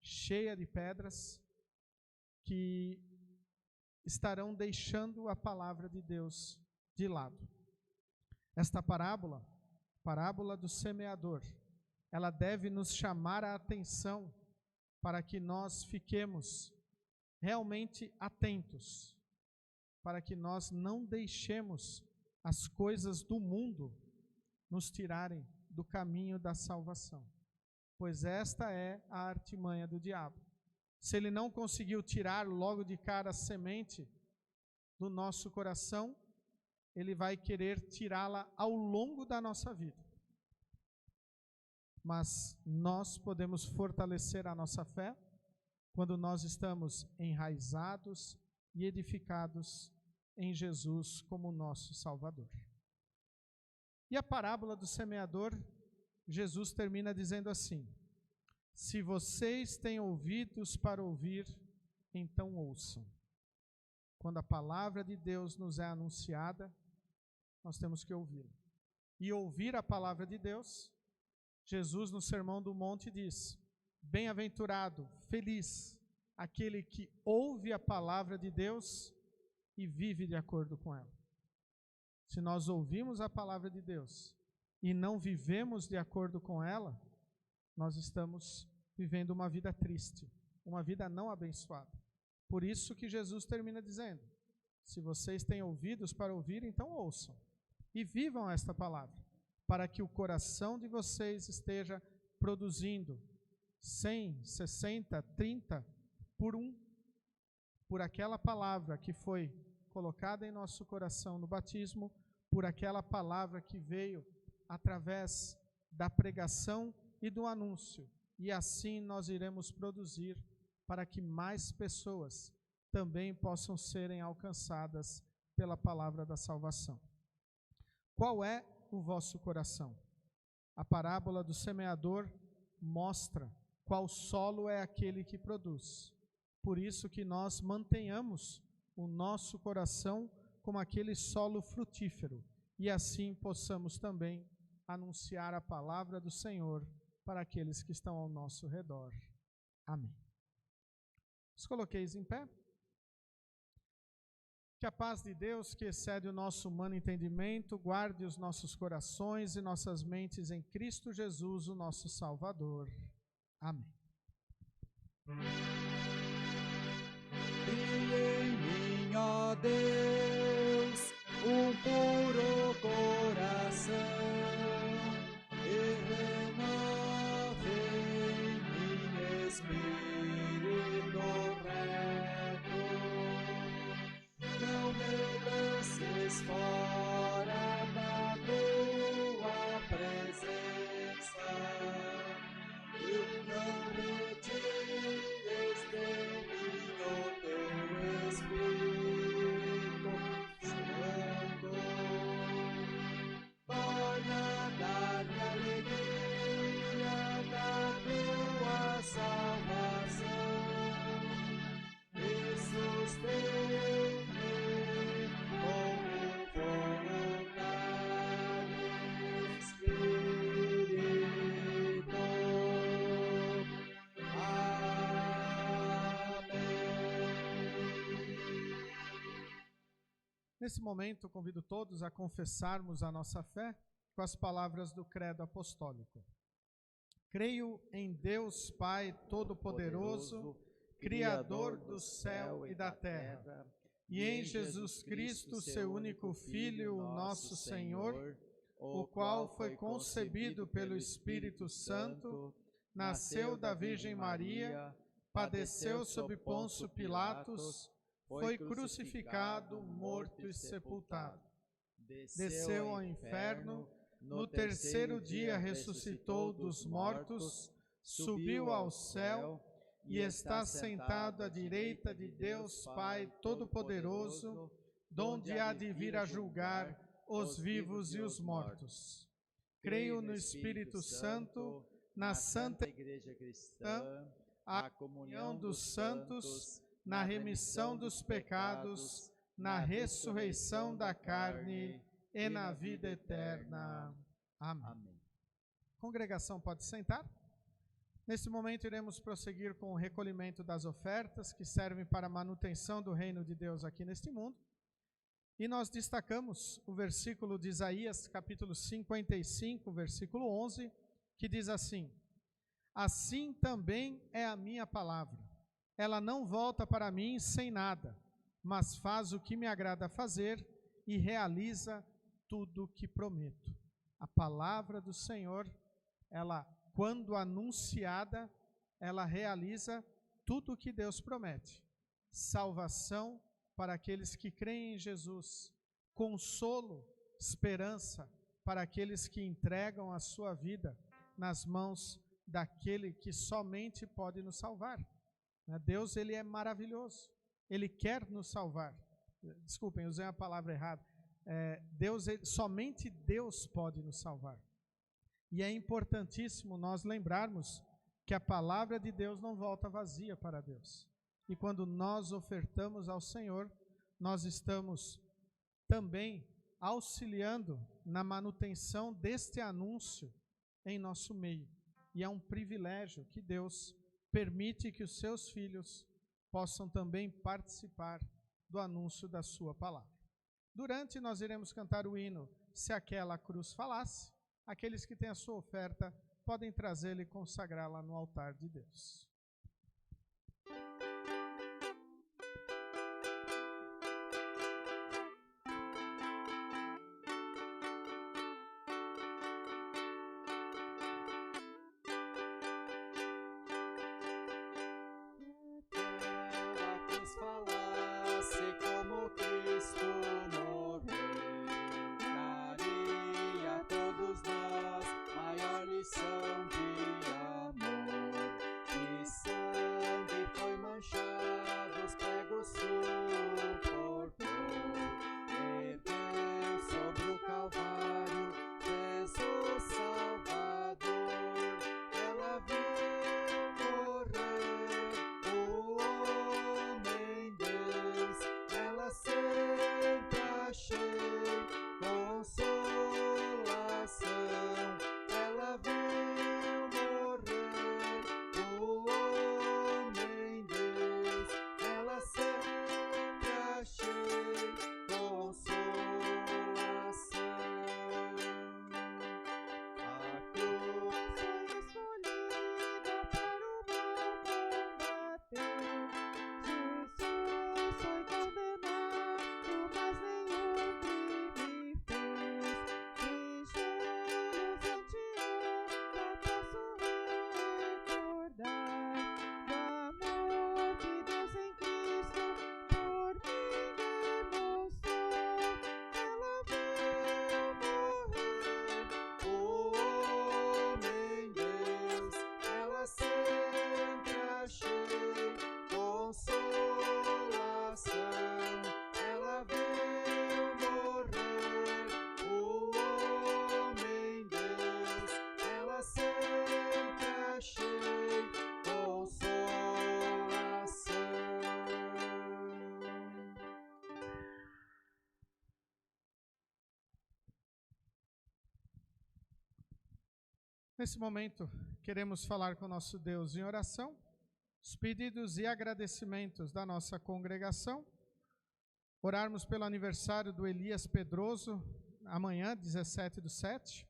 cheia de pedras, que estarão deixando a palavra de Deus de lado. Esta parábola do semeador, ela deve nos chamar a atenção para que nós fiquemos realmente atentos, para que nós não deixemos as coisas do mundo nos tirarem do caminho da salvação, pois esta é a artimanha do diabo. Se ele não conseguiu tirar logo de cara a semente do nosso coração, ele vai querer tirá-la ao longo da nossa vida. Mas nós podemos fortalecer a nossa fé quando nós estamos enraizados e edificados em Jesus como nosso Salvador. E a parábola do semeador, Jesus termina dizendo assim: se vocês têm ouvidos para ouvir, então ouçam. Quando a palavra de Deus nos é anunciada, nós temos que ouvi-la. E ouvir a palavra de Deus, Jesus no Sermão do Monte diz: bem-aventurado, feliz, aquele que ouve a palavra de Deus e vive de acordo com ela. Se nós ouvimos a palavra de Deus e não vivemos de acordo com ela, nós estamos vivendo uma vida triste, uma vida não abençoada. Por isso que Jesus termina dizendo: se vocês têm ouvidos para ouvir, então ouçam. E vivam esta palavra, para que o coração de vocês esteja produzindo 100, 60, 30 por aquela palavra que foi colocada em nosso coração no batismo, por aquela palavra que veio através da pregação e do anúncio, e assim nós iremos produzir para que mais pessoas também possam serem alcançadas pela palavra da salvação. Qual é o vosso coração? A parábola do semeador mostra qual solo é aquele que produz. Por isso que nós mantenhamos o nosso coração como aquele solo frutífero, e assim possamos também anunciar a palavra do Senhor para aqueles que estão ao nosso redor. Amém. Os coloqueis em pé. Que a paz de Deus, que excede o nosso humano entendimento, guarde os nossos corações e nossas mentes em Cristo Jesus, o nosso Salvador. Amém. Cria em mim, ó Deus, um puro coração, e renove em mim espírito reto. Não me lances fora da tua presença, e não retires de mim o teu Espírito. Nesse momento, convido todos a confessarmos a nossa fé com as palavras do Credo Apostólico. Creio em Deus Pai Todo-Poderoso, Criador do céu e da terra, e em Jesus Cristo, seu único Filho, nosso Senhor, o qual foi concebido pelo Espírito Santo, nasceu da Virgem Maria, padeceu sob Pôncio Pilatos, foi crucificado, morto e sepultado. Desceu ao inferno, no terceiro dia ressuscitou dos mortos, subiu ao céu e está sentado à direita de Deus Pai Todo-Poderoso, donde há de vir a julgar os vivos e os mortos. Creio no Espírito Santo, na Santa Igreja Cristã, a comunhão dos santos, na remissão dos pecados, na ressurreição da carne e na vida eterna. Amém. Congregação, pode sentar. Nesse momento iremos prosseguir com o recolhimento das ofertas que servem para a manutenção do reino de Deus aqui neste mundo. E nós destacamos o versículo de Isaías, capítulo 55, versículo 11, que diz assim: assim também é a minha palavra. Ela não volta para mim sem nada, mas faz o que me agrada fazer e realiza tudo o que prometo. A palavra do Senhor, ela, quando anunciada, ela realiza tudo o que Deus promete. Salvação para aqueles que creem em Jesus, consolo, esperança para aqueles que entregam a sua vida nas mãos daquele que somente pode nos salvar. Deus, ele é maravilhoso, ele quer nos salvar. Desculpem, usei a palavra errada. Somente Deus pode nos salvar. E é importantíssimo nós lembrarmos que a palavra de Deus não volta vazia para Deus. E quando nós ofertamos ao Senhor, nós estamos também auxiliando na manutenção deste anúncio em nosso meio. E é um privilégio que Deus permite que os seus filhos possam também participar do anúncio da sua palavra. Durante, nós iremos cantar o hino Se Aquela Cruz Falasse. Aqueles que têm a sua oferta podem trazê-la e consagrá-la no altar de Deus. Nesse momento, queremos falar com o nosso Deus em oração, os pedidos e agradecimentos da nossa congregação, Orarmos pelo aniversário do Elias Pedroso, amanhã, 17/7.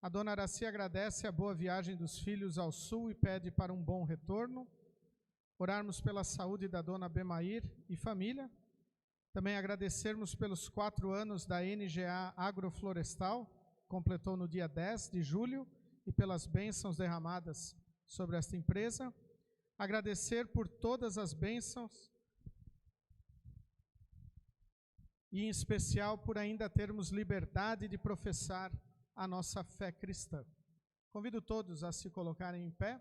A dona Araci agradece a boa viagem dos filhos ao sul e pede para um bom retorno. Orarmos pela saúde da dona Bemair e família. Também agradecermos pelos 4 anos da NGA Agroflorestal, completou no dia 10 de julho, e pelas bênçãos derramadas sobre esta empresa. Agradecer por todas as bênçãos e, em especial, por ainda termos liberdade de professar a nossa fé cristã. Convido todos a se colocarem em pé.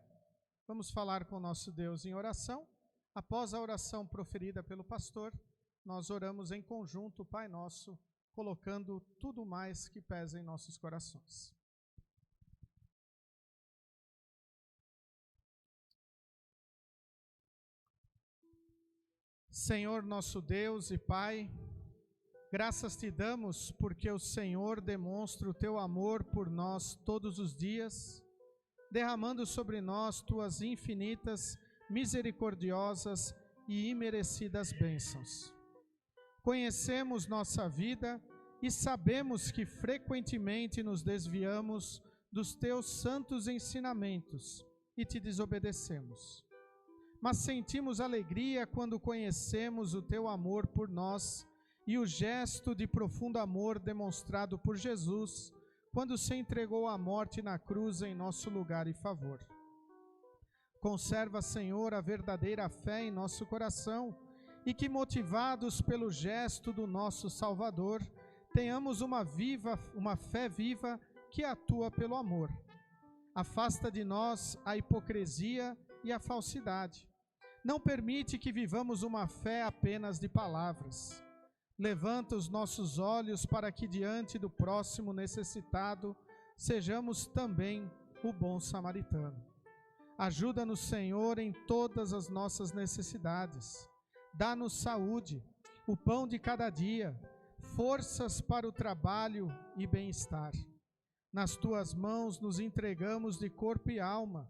Vamos falar com o nosso Deus em oração. Após a oração proferida pelo pastor, nós oramos em conjunto o Pai Nosso, colocando tudo mais que pesa em nossos corações. Senhor nosso Deus e Pai, graças te damos porque o Senhor demonstra o teu amor por nós todos os dias, derramando sobre nós tuas infinitas, misericordiosas e imerecidas bênçãos. Conhecemos nossa vida e sabemos que frequentemente nos desviamos dos teus santos ensinamentos e te desobedecemos. Mas sentimos alegria quando conhecemos o teu amor por nós e o gesto de profundo amor demonstrado por Jesus, quando se entregou à morte na cruz em nosso lugar e favor. Conserva, Senhor, a verdadeira fé em nosso coração, e que, motivados pelo gesto do nosso Salvador, tenhamos uma fé viva que atua pelo amor. Afasta de nós a hipocrisia e a falsidade. Não permite que vivamos uma fé apenas de palavras. Levanta os nossos olhos para que, diante do próximo necessitado, sejamos também o bom samaritano. Ajuda-nos, Senhor, em todas as nossas necessidades. Dá-nos saúde, o pão de cada dia, forças para o trabalho e bem-estar. Nas tuas mãos nos entregamos de corpo e alma.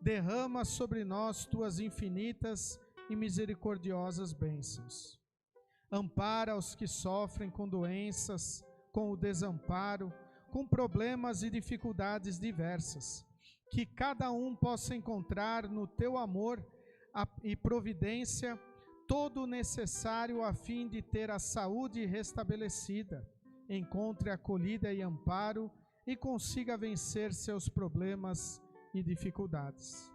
Derrama sobre nós tuas infinitas e misericordiosas bênçãos. Ampara os que sofrem com doenças, com o desamparo, com problemas e dificuldades diversas. Que cada um possa encontrar no teu amor e providência todo o necessário a fim de ter a saúde restabelecida, encontre acolhida e amparo e consiga vencer seus problemas e dificuldades.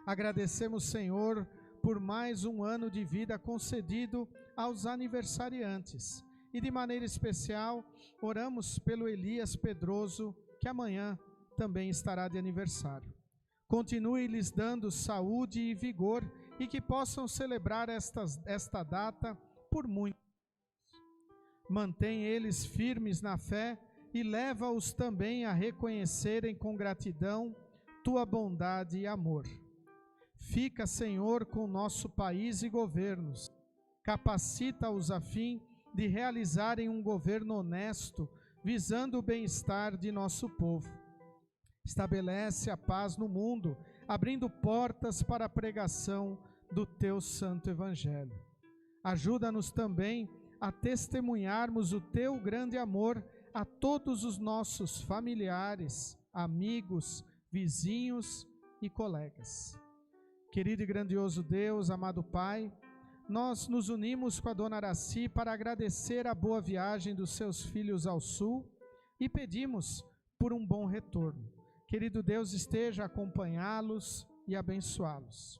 Agradecemos, Senhor, por mais um ano de vida concedido aos aniversariantes e, de maneira especial, oramos pelo Elias Pedroso, que amanhã também estará de aniversário. Continue lhes dando saúde e vigor e que possam celebrar esta data por muitos. Mantém eles firmes na fé e leva-os também a reconhecerem com gratidão tua bondade e amor. Fica, Senhor, com nosso país e governos. Capacita-os a fim de realizarem um governo honesto, visando o bem-estar de nosso povo. Estabelece a paz no mundo, abrindo portas para a pregação do teu santo evangelho. Ajuda-nos também a testemunharmos o teu grande amor a todos os nossos familiares, amigos, vizinhos e colegas. Querido e grandioso Deus, amado Pai, nós nos unimos com a dona Araci para agradecer a boa viagem dos seus filhos ao sul e pedimos por um bom retorno. Querido Deus, esteja a acompanhá-los e abençoá-los.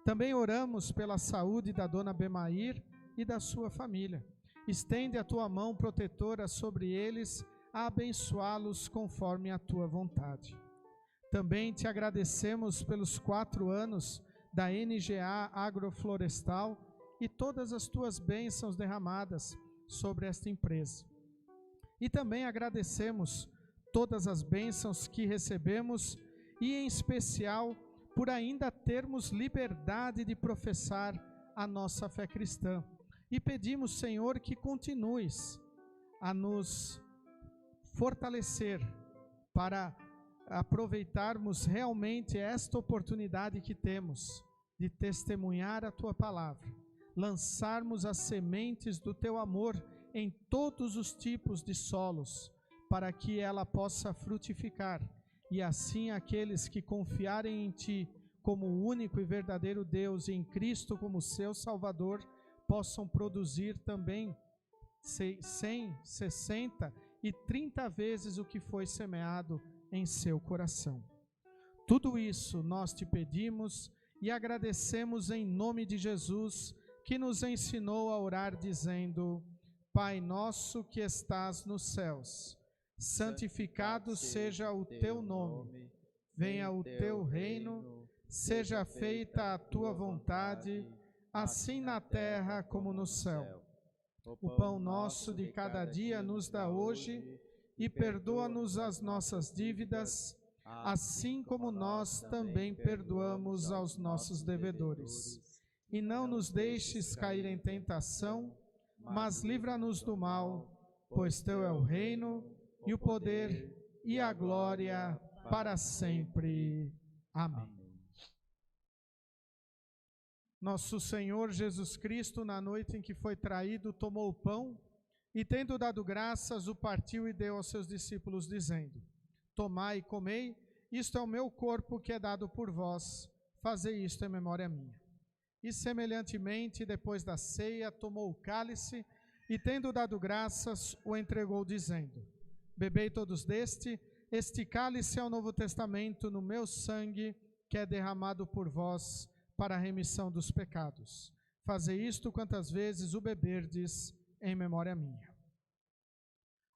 Também oramos pela saúde da dona Bemair e da sua família. Estende a tua mão protetora sobre eles, a abençoá-los conforme a tua vontade. Também te agradecemos pelos 4 anos da NGA Agroflorestal e todas as tuas bênçãos derramadas sobre esta empresa. E também agradecemos todas as bênçãos que recebemos e, em especial, por ainda termos liberdade de professar a nossa fé cristã. E pedimos, Senhor, que continues a nos fortalecer para aproveitarmos realmente esta oportunidade que temos de testemunhar a tua palavra. lançarmos as sementes do teu amor em todos os tipos de solos, para que ela possa frutificar, e assim aqueles que confiarem em ti como o único e verdadeiro Deus e em Cristo como seu Salvador, possam produzir também 100, 60 e 30 vezes o que foi semeado em seu coração. Tudo isso nós te pedimos e agradecemos em nome de Jesus, que nos ensinou a orar dizendo: Pai nosso que estás nos céus, santificado seja o teu nome, venha o teu reino, seja feita a tua vontade, assim na terra como no céu. O pão nosso de cada dia nos dá hoje, e perdoa-nos as nossas dívidas, assim como nós também perdoamos aos nossos devedores. E não nos deixes cair em tentação, mas livra-nos do mal, pois teu é o reino, e o poder, e a glória, para sempre. Amém. Nosso Senhor Jesus Cristo, na noite em que foi traído, tomou o pão e, tendo dado graças, o partiu e deu aos seus discípulos, dizendo: Tomai e comei, isto é o meu corpo que é dado por vós, fazei isto em memória minha. E semelhantemente, depois da ceia, tomou o cálice e, tendo dado graças, o entregou, dizendo: Bebei todos deste, este cálice é o Novo Testamento no meu sangue, que é derramado por vós para a remissão dos pecados. Fazei isto quantas vezes o beberdes em memória minha.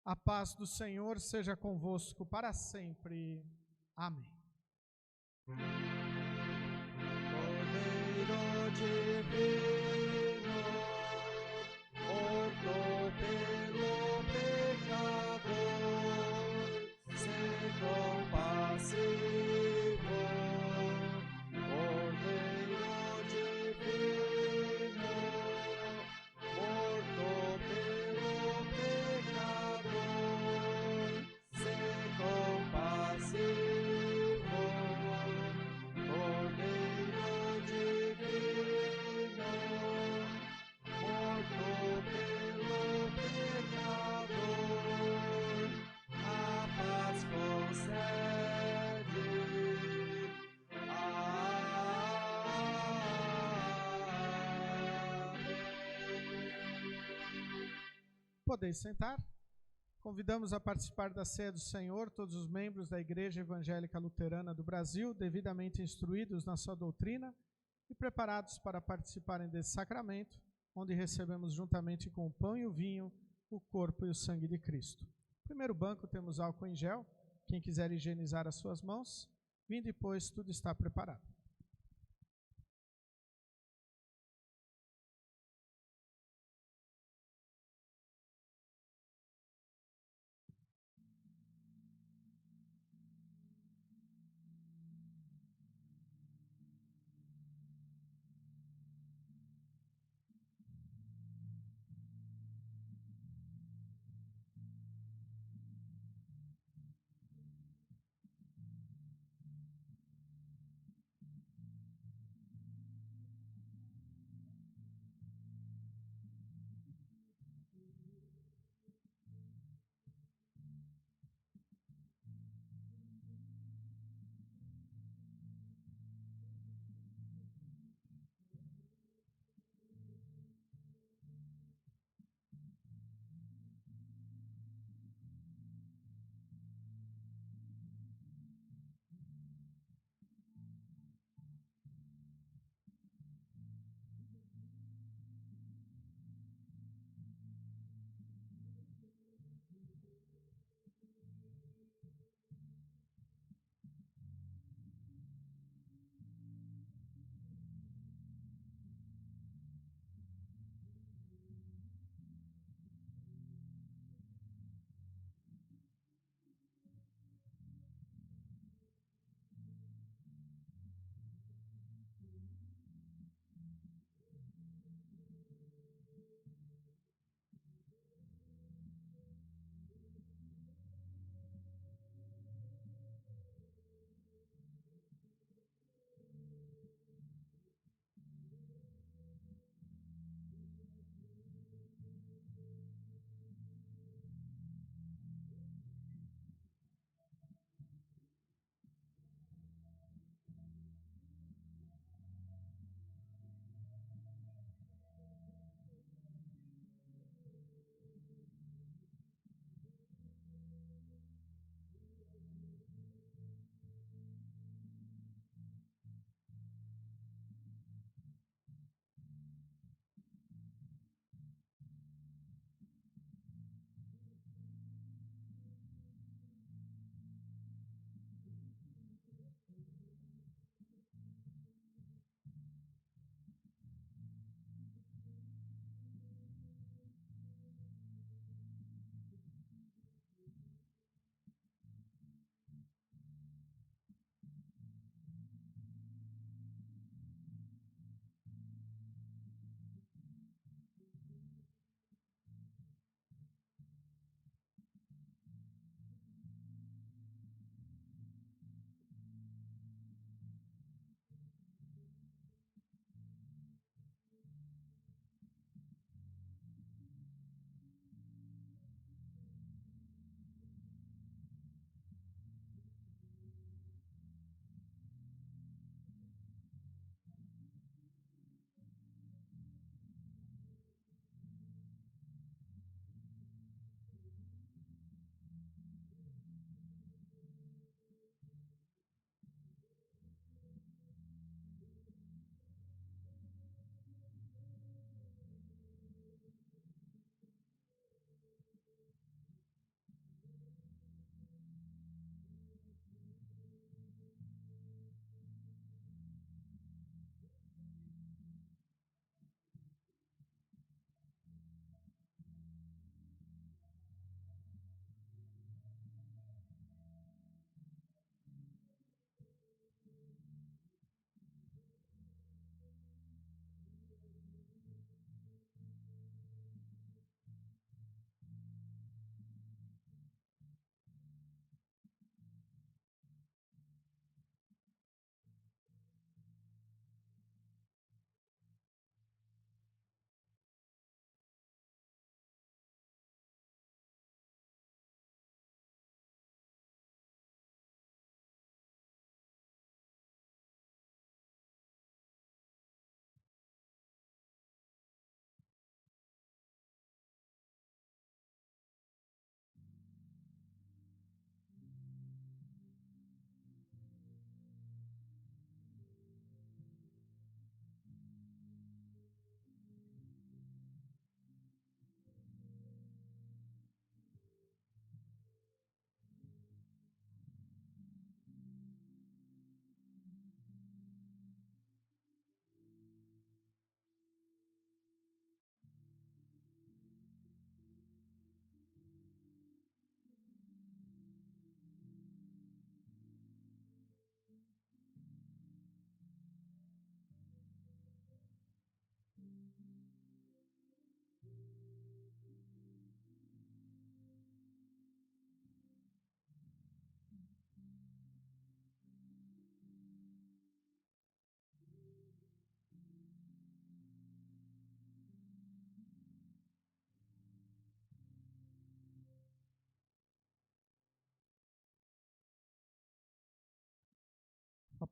A paz do Senhor seja convosco para sempre. Amém. Cordeiro divino, morto pelo pecador, se compassivo. Cordeiro divino, morto pelo pecador, se compassivo. Cordeiro divino, morto pelo pecador, a paz concede. Podeis sentar. Convidamos a participar da ceia do Senhor todos os membros da Igreja Evangélica Luterana do Brasil, devidamente instruídos na sua doutrina e preparados para participarem desse sacramento, onde recebemos juntamente com o pão e o vinho o corpo e o sangue de Cristo. No primeiro banco temos álcool em gel. Quem quiser higienizar as suas mãos, vindo depois, tudo está preparado.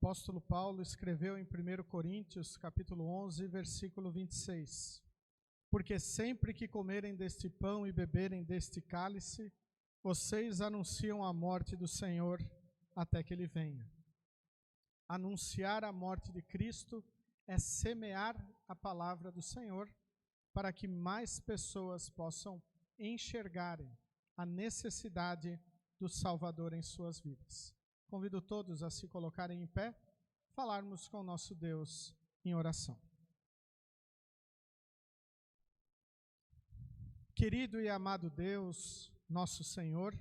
apóstolo Paulo escreveu em 1 Coríntios, capítulo 11, versículo 26. Porque sempre que comerem deste pão e beberem deste cálice, vocês anunciam a morte do Senhor até que Ele venha. Anunciar a morte de Cristo é semear a palavra do Senhor para que mais pessoas possam enxergarem a necessidade do Salvador em suas vidas. Convido todos a se colocarem em pé, falarmos com o nosso Deus em oração. Querido e amado Deus, nosso Senhor,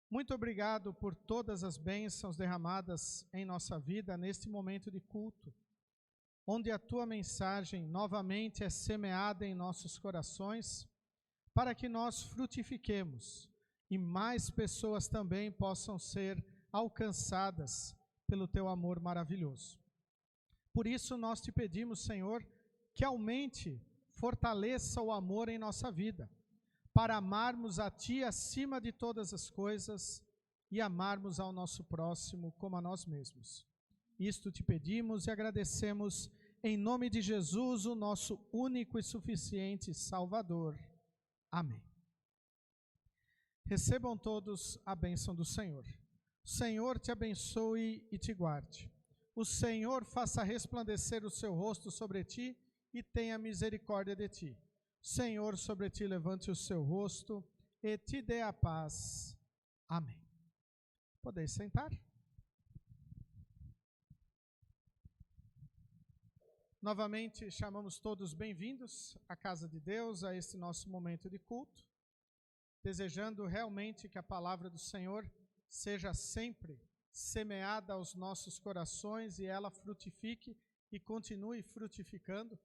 muito obrigado por todas as bênçãos derramadas em nossa vida neste momento de culto, onde a Tua mensagem novamente é semeada em nossos corações, para que nós frutifiquemos e mais pessoas também possam ser alcançadas pelo Teu amor maravilhoso. Por isso nós Te pedimos, Senhor, que aumente, fortaleça o amor em nossa vida, para amarmos a Ti acima de todas as coisas e amarmos ao nosso próximo como a nós mesmos. Isto Te pedimos e agradecemos em nome de Jesus, o nosso único e suficiente Salvador. Amém. Recebam todos a bênção do Senhor. O Senhor te abençoe e te guarde. O Senhor faça resplandecer o seu rosto sobre ti e tenha misericórdia de ti. O Senhor sobre ti levante o seu rosto e te dê a paz. Amém. Podeis sentar. Novamente chamamos todos bem-vindos à casa de Deus, a este nosso momento de culto, desejando realmente que a palavra do Senhor seja sempre semeada aos nossos corações e ela frutifique e continue frutificando,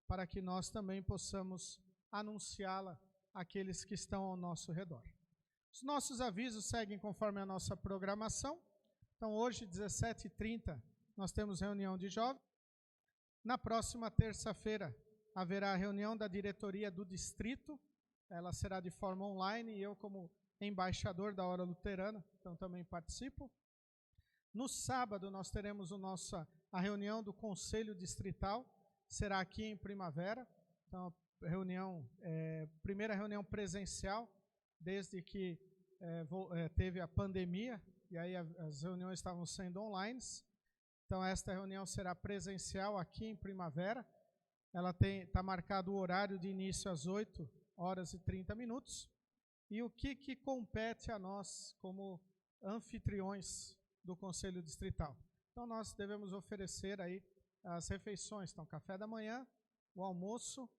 para que nós também possamos anunciá-la àqueles que estão ao nosso redor. Os nossos avisos seguem conforme a nossa programação. Então hoje, 17h30, nós temos reunião de jovens. Na próxima terça-feira haverá a reunião da diretoria do distrito, ela será de forma online e eu como embaixador da Hora Luterana, então também participo. No sábado nós teremos a reunião do Conselho Distrital, será aqui em Primavera, então primeira reunião presencial desde que teve a pandemia e aí as reuniões estavam sendo online. Então, esta reunião será presencial aqui em Primavera. Ela está marcado o horário de início às 8h30. E o que compete a nós como anfitriões do Conselho Distrital? Então, nós devemos oferecer aí as refeições. Então, café da manhã, o almoço,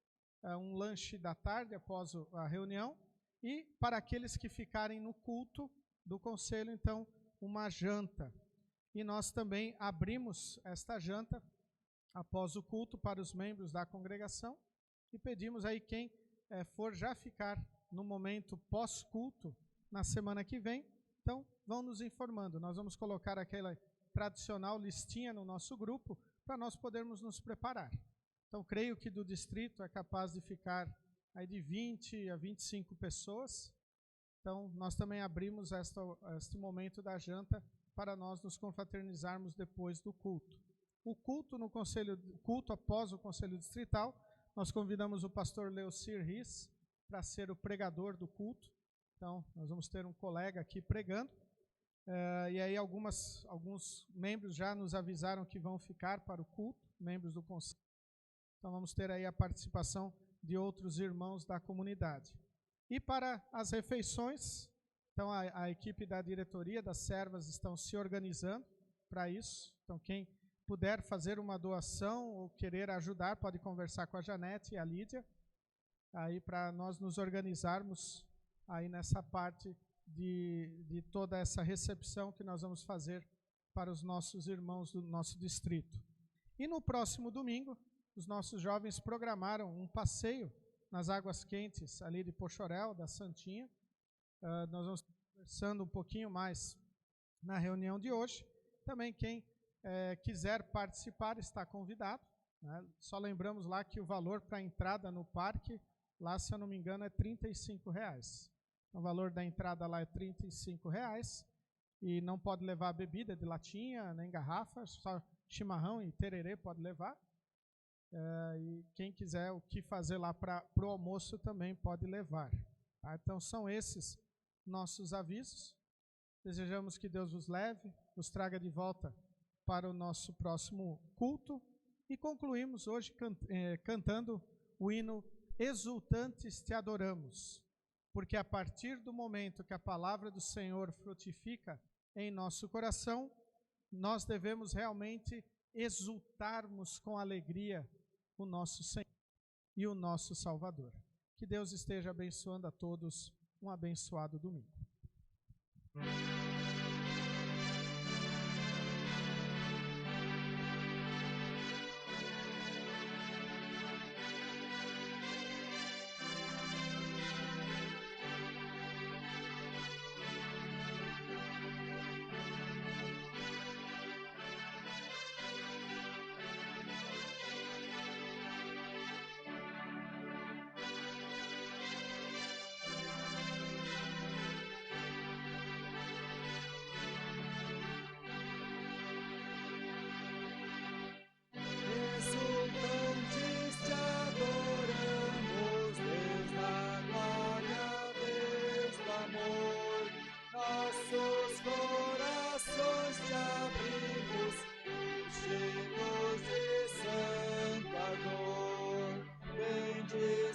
um lanche da tarde após a reunião. E para aqueles que ficarem no culto do Conselho, então, uma janta. E nós também abrimos esta janta após o culto para os membros da congregação e pedimos aí quem for já ficar no momento pós-culto na semana que vem, então vão nos informando. Nós vamos colocar aquela tradicional listinha no nosso grupo para nós podermos nos preparar. Então creio que do distrito é capaz de ficar aí de 20 a 25 pessoas. Então nós também abrimos este momento da janta para nós nos confraternizarmos depois do culto. O culto após o Conselho Distrital, nós convidamos o pastor Leocir Riz para ser o pregador do culto. Então, nós vamos ter um colega aqui pregando. E aí alguns membros já nos avisaram que vão ficar para o culto, membros do Conselho. Então, vamos ter aí a participação de outros irmãos da comunidade. E para as refeições, então a equipe da diretoria, das servas, estão se organizando para isso. Então, quem puder fazer uma doação ou querer ajudar, pode conversar com a Janete e a Lídia, aí para nós nos organizarmos aí nessa parte de toda essa recepção que nós vamos fazer para os nossos irmãos do nosso distrito. E no próximo domingo, os nossos jovens programaram um passeio nas águas quentes ali de Pochorel, da Santinha. Nós vamos conversando um pouquinho mais na reunião de hoje. Também quem quiser participar está convidado, né? Só lembramos lá que o valor para a entrada no parque, lá se eu não me engano é R$ 35. Então, o valor da entrada lá é R$ 35. e não pode levar bebida de latinha, nem garrafa, só chimarrão e tererê pode levar. E quem quiser o que fazer lá para o almoço também pode levar. Tá? Então são esses nossos avisos. Desejamos que Deus vos leve, nos traga de volta para o nosso próximo culto. E concluímos hoje cantando o hino Exultantes Te Adoramos. Porque a partir do momento que a palavra do Senhor frutifica em nosso coração, nós devemos realmente exultarmos com alegria o nosso Senhor e o nosso Salvador. Que Deus esteja abençoando a todos. Um abençoado domingo. Cheios de santa dor, bendito.